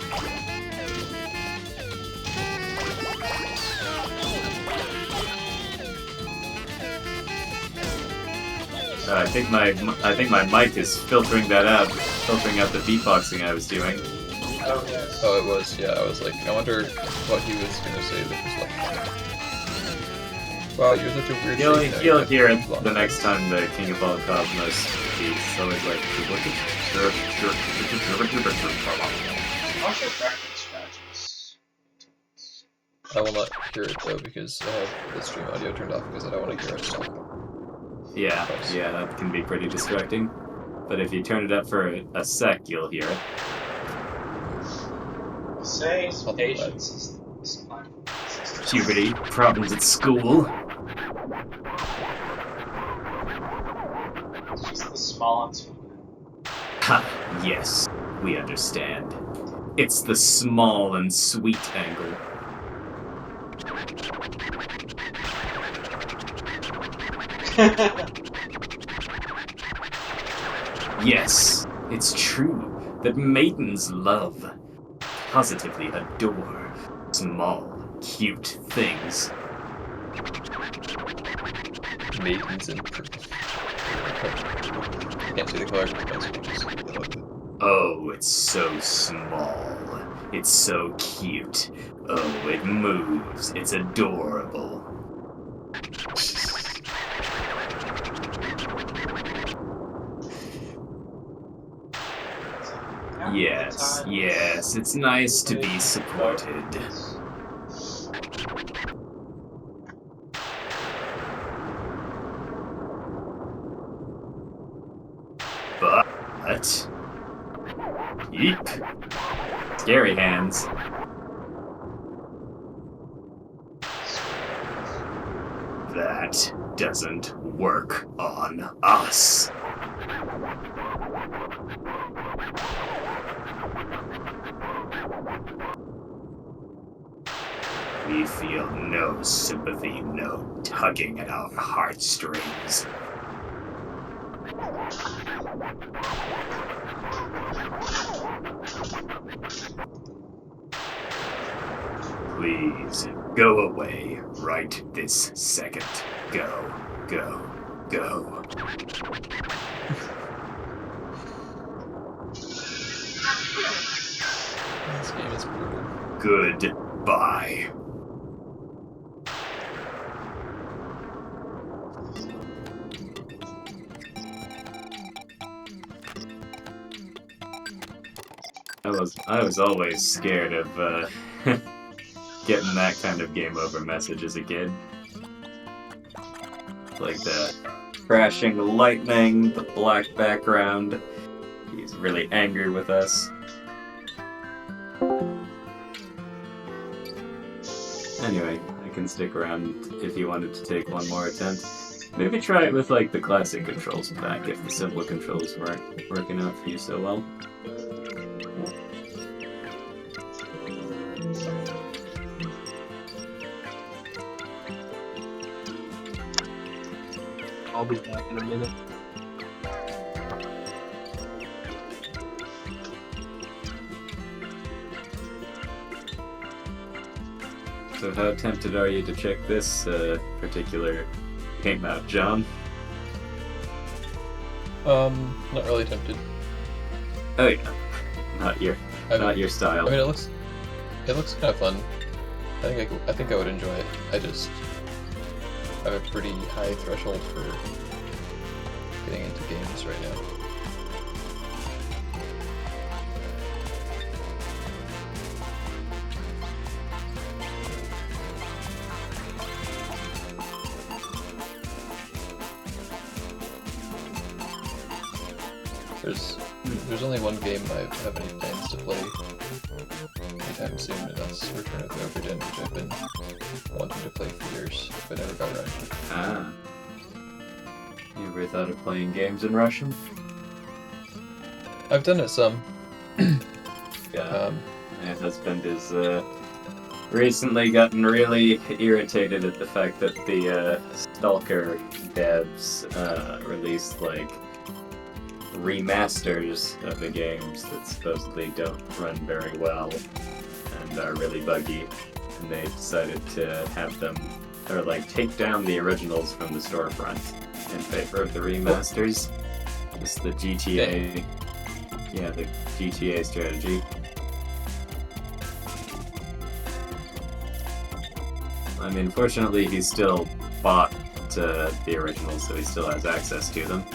I think my mic is filtering that out, filtering out the beatboxing I was doing. oh yes. Oh, it was. Yeah, I was like, I wonder what he was gonna say that was like. Wow, you're such a weird. You'll hear it the next time the King of all Cosmos speaks. It's always like Also, practice scratches. I will not hear it though because I have the stream audio turned off because I don't want to hear us talk. yeah, that can be pretty distracting. But if you turn it up for a sec, you'll hear it. Say I'll do patience is fine. Puberty, problems at school. It's just the small and sweet. Ha, yes, we understand. It's the small and sweet angle. Yes, it's true that maidens love, positively adore, small, cute things. Maidens and can't see the color of my speeches. Oh, it's so small. It's so cute. Oh, it moves. It's adorable. Yes, it's nice to be supported. But... Eep. Scary hands. That doesn't work on us. We feel no sympathy, no tugging at our heartstrings. Please, go away right this second. Go, go, go. This game is brutal. Goodbye. I was always scared of getting that kind of game over message as a kid. Like the crashing lightning, the black background. He's really angry with us. Anyway, I can stick around if you wanted to take one more attempt. Maybe try it with like the classic controls back if the simpler controls weren't working out for you so well. I'll be back in a minute. So how tempted are you to check this particular game out, John? Not really tempted. Oh yeah, not your style. I mean, it looks kind of fun. I think I would enjoy it. I just have a pretty high threshold for getting into games right now. There's only one game I have any plans to play anytime soon, and that's Return of the Obra Dinn, which I've been wanting to play for years, but never got around to it. Ah. You ever thought of playing games in Russian? I've done it some. Yeah. My husband has recently gotten really irritated at the fact that the Stalker devs released like remasters of the games that supposedly don't run very well and are really buggy, and they decided to have them, or like take down the originals from the storefront in favor of the remasters. It's the GTA, yeah, the GTA strategy. I mean, fortunately, he still bought the originals, so he still has access to them.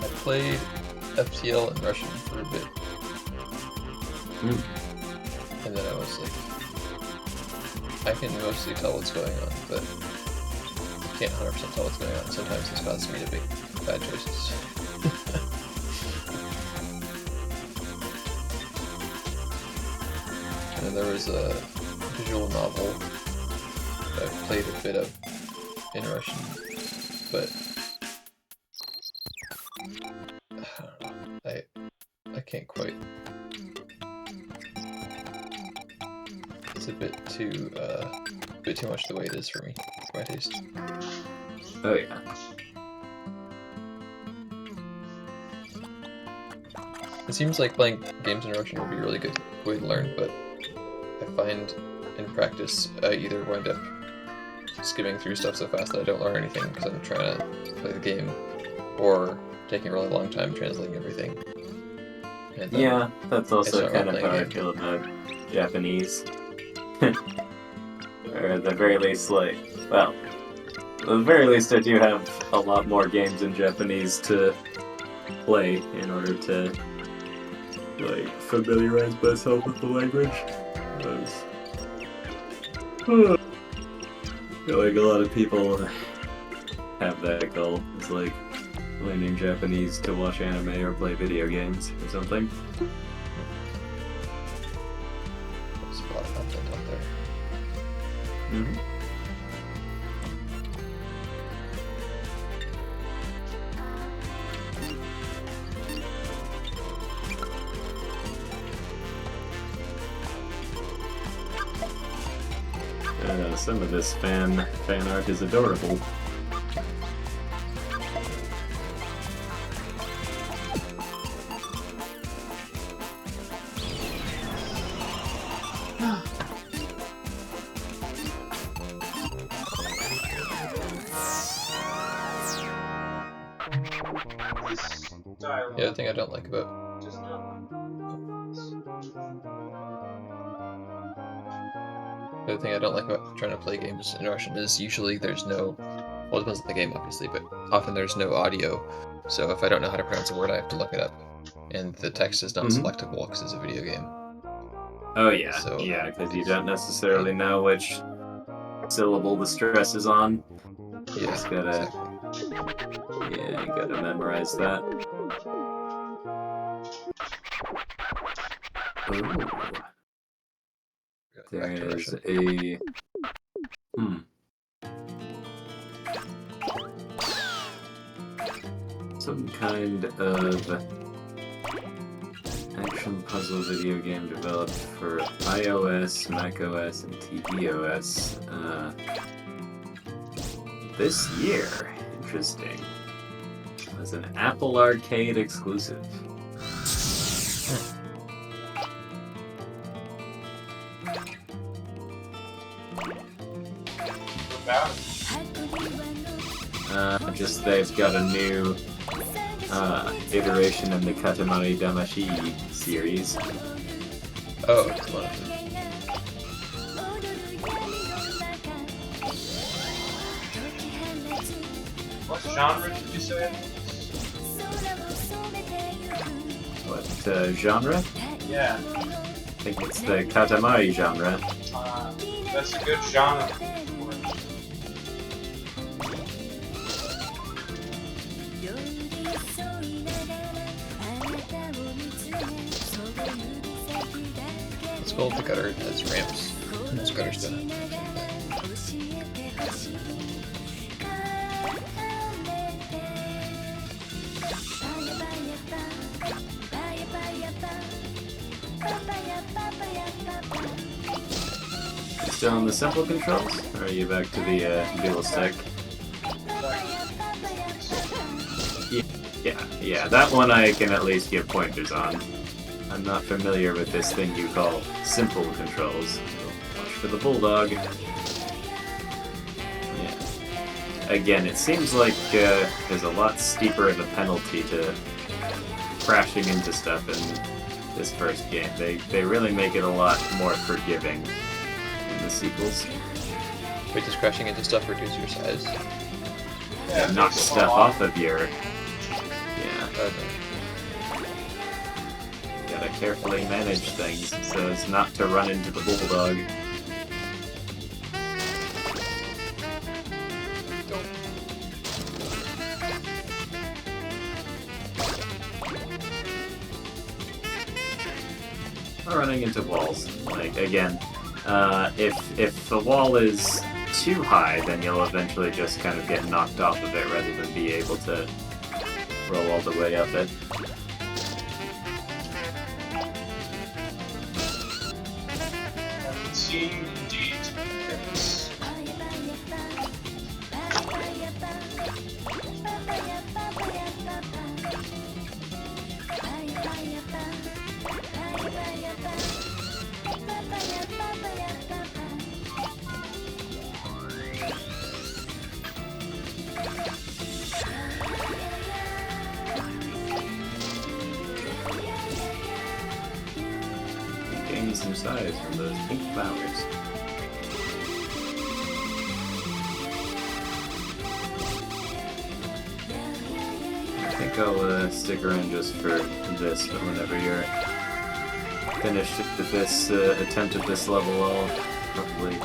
I played FTL in Russian for a bit. And then I was like, I can mostly tell what's going on, but I can't 100% tell what's going on. Sometimes this causes me to make bad choices. And there was a visual novel that I've played a bit of in Russian, but I don't know, I can't quite. It's a bit too much the way it is for me, for my taste. Oh yeah. It seems like playing games in Russian would be a really good way to learn, but I find in practice I either wind up skimming through stuff so fast that I don't learn anything because I'm trying to play the game, or taking a really long time translating everything. And Yeah, that's also kind of how I game. feel about Japanese. Or at the very least, like, well, at the very least I do have a lot more games in Japanese to play in order to, like, familiarize myself with the language. Because I feel like a lot of people have that goal. It's like learning Japanese to watch anime or play video games or something. There's a lot of content out there. Mm-hmm. Some of this fan art is adorable. The other thing I don't like about The other thing I don't like about trying to play games in Russian is usually there's no, well, it depends on the game obviously, but often there's no audio, so if I don't know how to pronounce a word I have to look it up, and the text is not selectable because it's a video game. Oh yeah, So, yeah, because you don't necessarily know which syllable the stress is on. You Yeah, just gotta, exactly. yeah, you gotta memorize that. Ooh. There Back to is Russian. some kind of action puzzle video game developed for iOS, macOS, and tvOS this year. Interesting. It was an Apple Arcade exclusive. Just they've got a new iteration in the Katamari Damacy series. Oh, it's one of them. What genre did you say? What genre? Yeah. I think it's the Katamari genre. That's a good genre for it. Skull to Gutter has ramps. It's Gutter stuff. You still on the simple controls? Or are you back to the dual stick? Yeah, that one I can at least give pointers on. I'm not familiar with this thing you call simple controls. Watch for the bulldog. Yeah. Again, it seems like there's a lot steeper of a penalty to crashing into stuff in this first game. They really make it a lot more forgiving in the sequels. Wait, does crashing into stuff reduce your size? Yeah, Knock takes a stuff while. off of your... Yeah. Okay. Gotta carefully manage things so as not to run into the bulldog. Or running into walls. Like, again, if the wall is too high, then you'll eventually just kind of get knocked off of it rather than be able to roll all the way up it. Seem indeed to be famous. Gain some size from those pink flowers. I think I'll stick around just for this, but whenever you're finished with this attempt at this level, I'll probably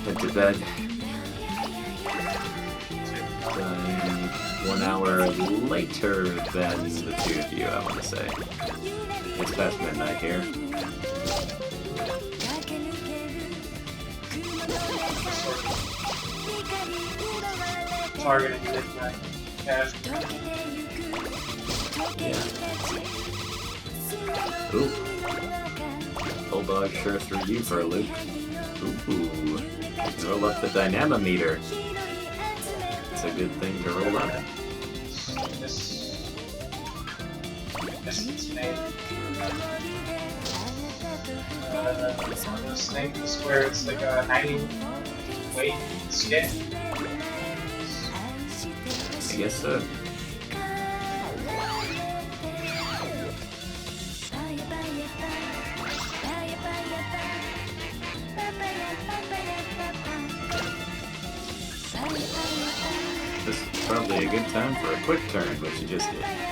head to bed. 1 hour later than the two of you, I want to say. It's past midnight here. Targeting midnight. Casual. Yeah. Ooh. Bulldog sure threw you for a loop. Ooh. Roll up the dynamometer. It's a good thing to roll up. This is made. One of those things where it's like a 90 weight skit. I guess so. This is probably a good time for a quick turn, which you just did. Yeah.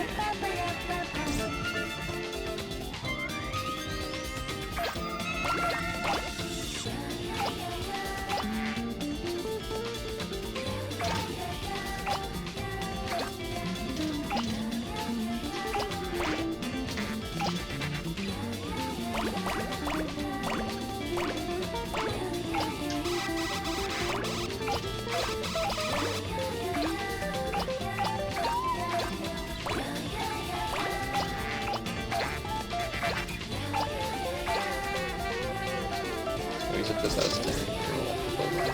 Squeeze up this house to roll off the bulldog.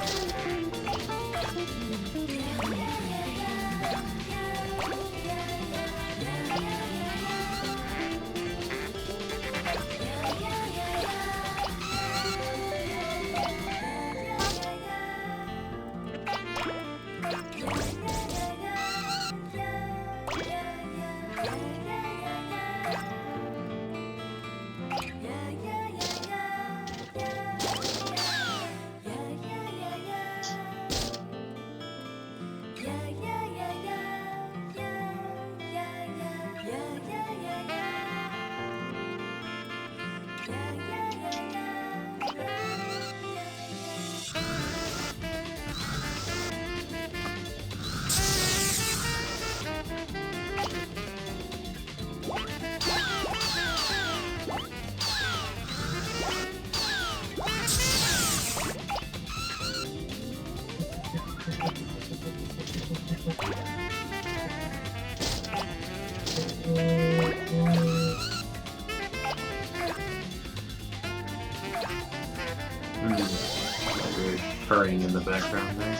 We're purring in the background there.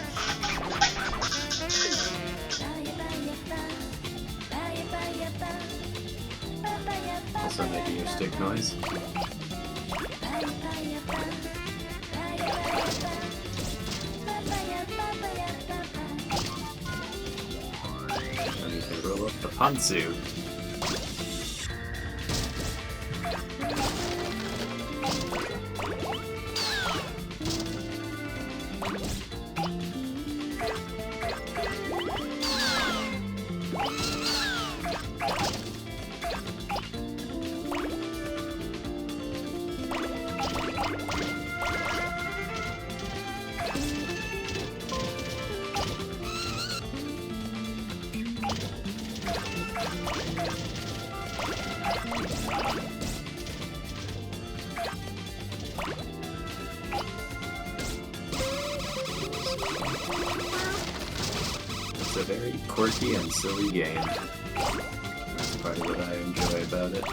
Also maybe your stick noise. And you can roll up the Pansu. It's a very quirky and silly game. That's part of what I enjoy about it.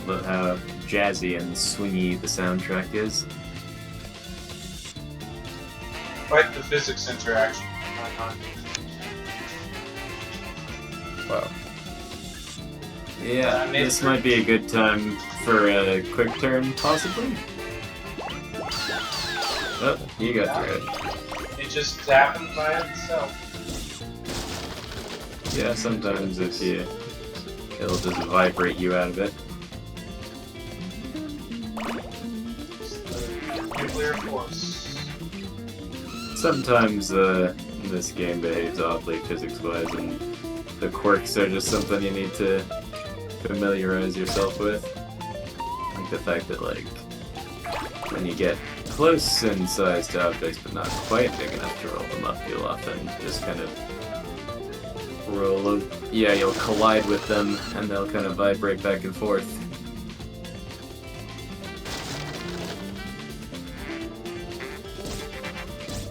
Love how jazzy and swingy the soundtrack is. Quite the physics interaction. Wow. Yeah, this might be a good time for a quick turn, possibly. Oh, you got through it. It just happened by itself. Yeah, sometimes if it'll just vibrate you out of it. Nuclear force. Sometimes this game behaves oddly physics-wise, and the quirks are just something you need to familiarize yourself with. Like the fact that, like, when you get close in size to objects but not quite big enough to roll them up, you'll often just kind of you'll collide with them and they'll kind of vibrate back and forth.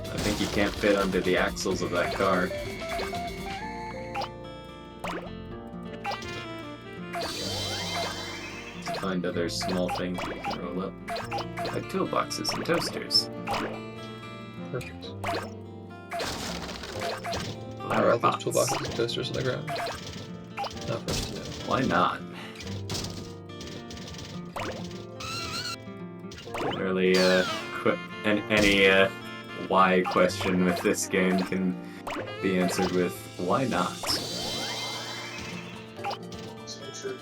I think you can't fit under the axles of that car. Let's find other small things you can roll up, like toolboxes and toasters. Perfect. Flower Are all those pots. toolboxes and toasters on the ground? Not for us to know. Why not? Really, any why question with this game can be answered with why not? So true.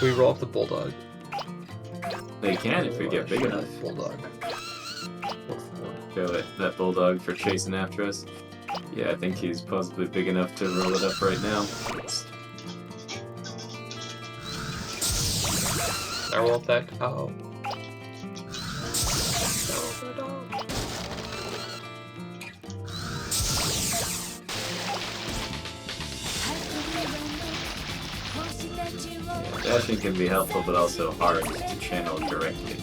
We roll off the bulldog. They can if we get big enough. Bulldog. Go at that bulldog for chasing after us. Yeah, I think he's possibly big enough to roll it up right now. I roll off that cow. Dashing can be helpful, but also hard to channel directly.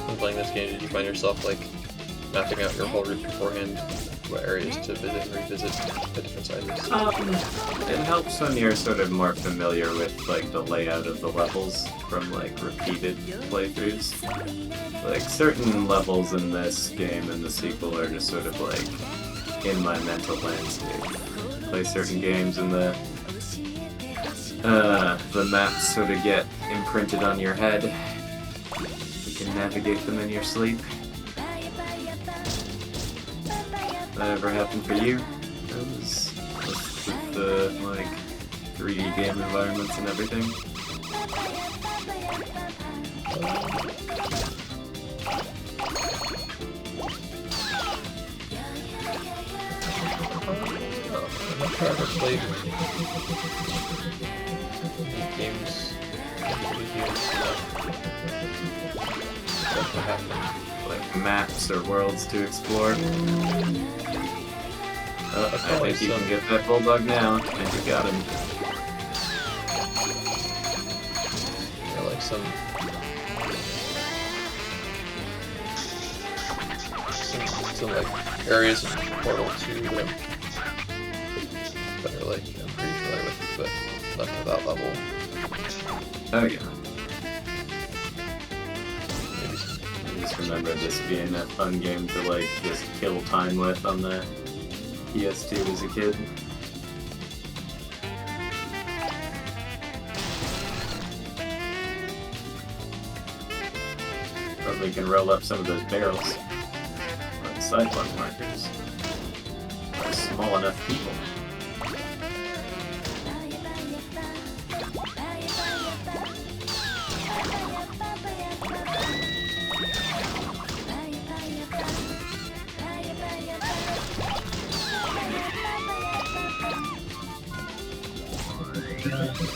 When playing this game, did you find yourself like mapping out your whole route beforehand, what areas to visit and revisit at different sizes? It helps when you're sort of more familiar with like the layout of the levels from like repeated playthroughs. Like certain levels in this game and the sequel are just sort of like in my mental landscape. Play certain games and the maps sort of get imprinted on your head. You can navigate them in your sleep. That ever happened for you? That was with the like 3D game environments and everything. ever played any games with what happened? Like maps or worlds to explore. Oh, I think you can get that bulldog now, and you got him. Yeah, like some like areas in Portal 2 that are like I'm pretty familiar with, but not to that level. Oh yeah. Maybe some. I just remember this being a fun game to like just kill time with on the PS2 as a kid. Probably can roll up some of those barrels. Or sidewalk markers. Or small enough people.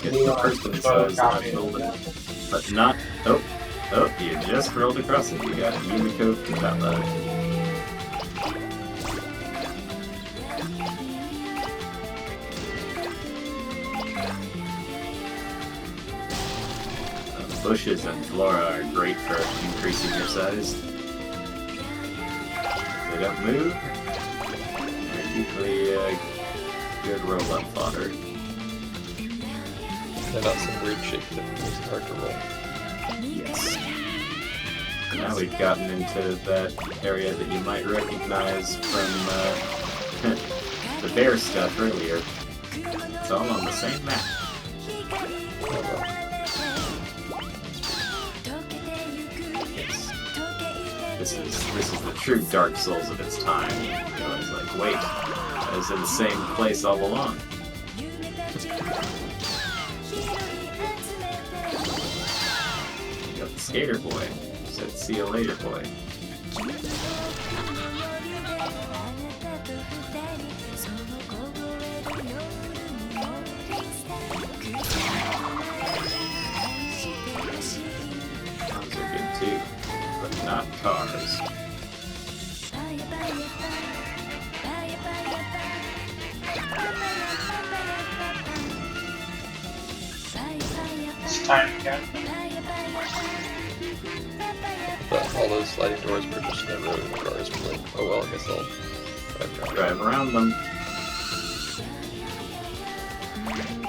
Get the person size that rolled it. But not. Oh, you just rolled across it. You got a Yumiko Katama. Bushes and flora are great for increasing your size. They don't move. They're usually good roll-up fodder. They're not some weird shape that makes it hard to roll. Yes. Now we've gotten into that area that you might recognize from the bear stuff earlier. It's all on the same map. Oh, well. This is the true Dark Souls of its time. You know, it's like, wait, I was in the same place all along. You got the skater boy. Said, see you later, boy. Those are good too, but not cars. It's time again. But all those sliding doors were just in the road and the cars were like, oh well, I guess I'll drive around. Drive around them.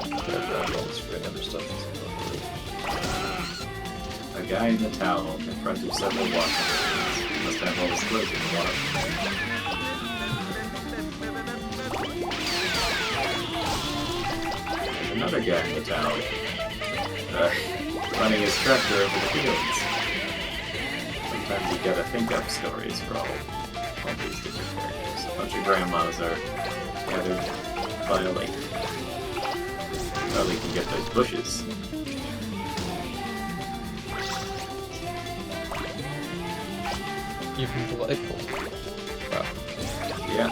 Drive around all this random stuff that's on A guy in a towel in front of several washing machines. He must have all his clothes in the water. There's another guy in the towel. Running his tractor over the fields. Sometimes you gotta think up stories for all these different characters. A bunch of grandmas are gathered by a lake. Probably can get those bushes. Even delightful. Wow. Yeah,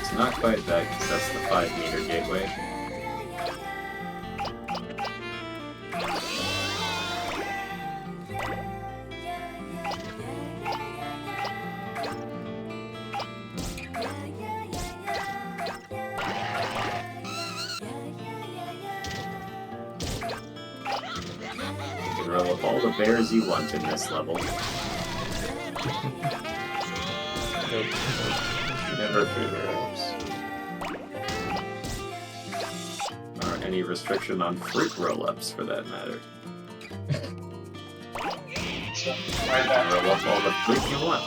it's not quite that, because that's the 5-meter gateway. You can roll up all the bears you want in this level. Nope. Never through their lips. Or any restriction on fruit roll-ups, for that matter. So, right back. Roll up all the fruit you want.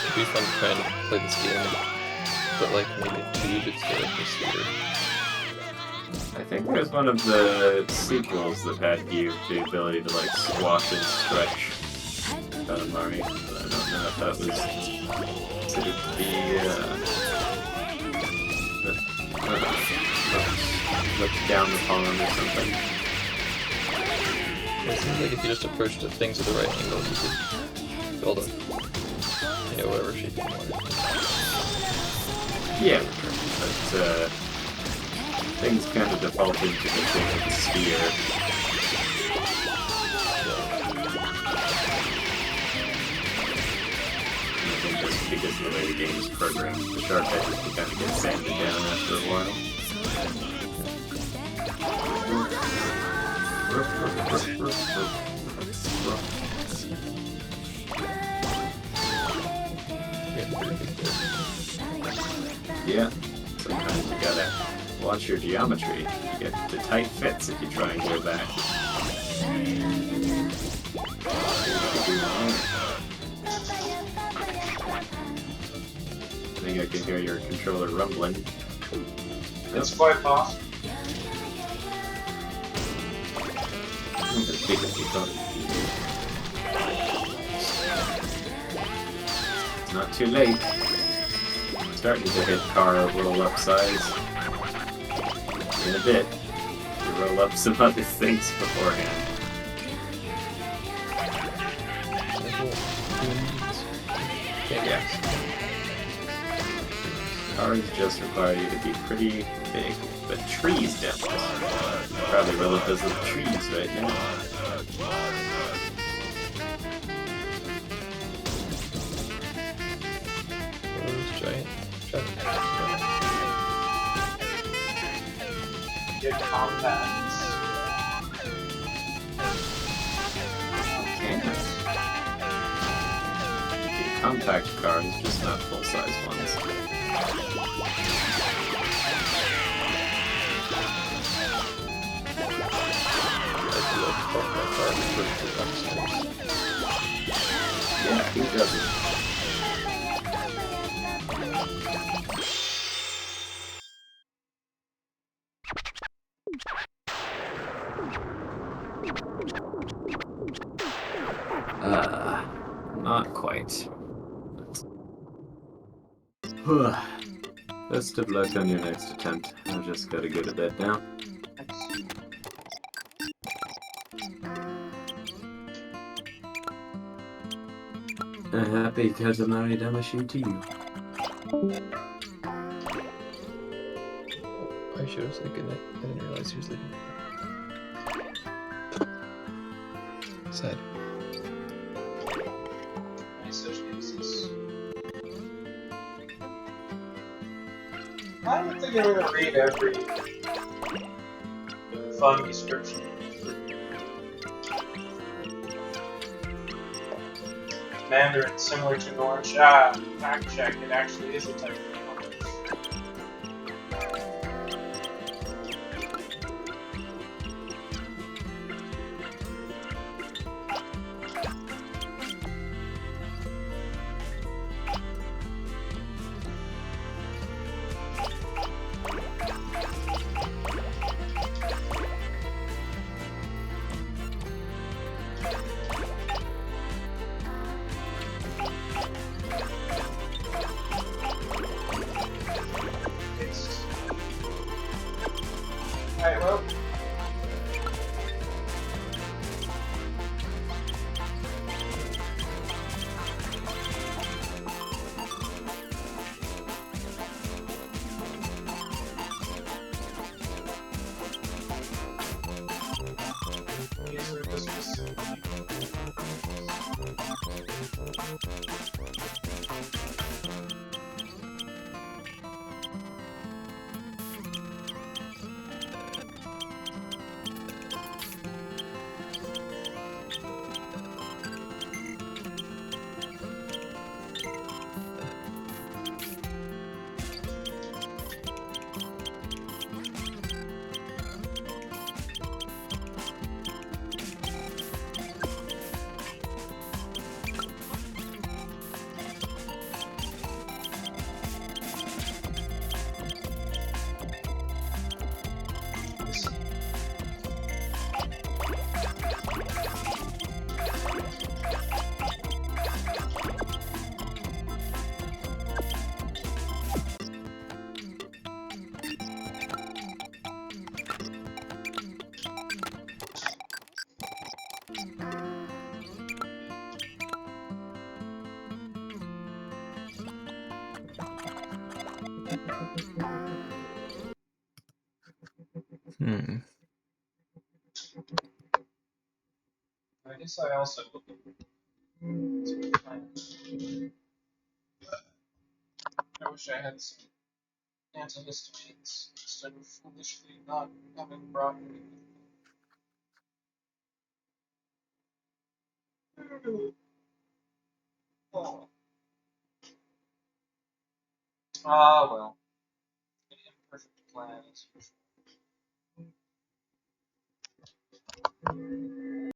It'd be fun to try and play this game, but like maybe 2 bits there this year. I think there's one of the sequels that had you the ability to like squash and stretch Katamari, but I don't know if that was considered to be looked down upon or something. It seems like if you just approached the things at the right angle, you could build a, whatever shape you wanted. Yeah, but things kind of default into the shape of the sphere. I think just because of the way the game is programmed, the sharp edges can kind of get sanded down after a while. Yeah, sometimes you gotta watch your geometry. You get the tight fits if you try and go back. I think I can hear your controller rumbling. It's quite possible. It's not too late. Starting to hit car roll up size. In a bit, you roll up some other things beforehand. Yeah. Cars just require you to be pretty big, but trees don't. Probably roll up those little trees right now. Those giant Good combats. Compact cars, just not full-size ones. Yeah, who doesn't? Not quite. Best of luck on your next attempt. I've just gotta go to bed now. A happy Katamari Damacy to you. I should have said goodnight. I didn't realize he was leaving. Sad. Nice sociosis. I don't think I'm gonna read every fun description. Mandarin similar to Norse. Fact check, it actually is a type of language. Alright, well. Hmm. I guess I also I wish I had some antihistamines instead of foolishly not having brought any. Oh. Ah, well. An imperfect plan as usual.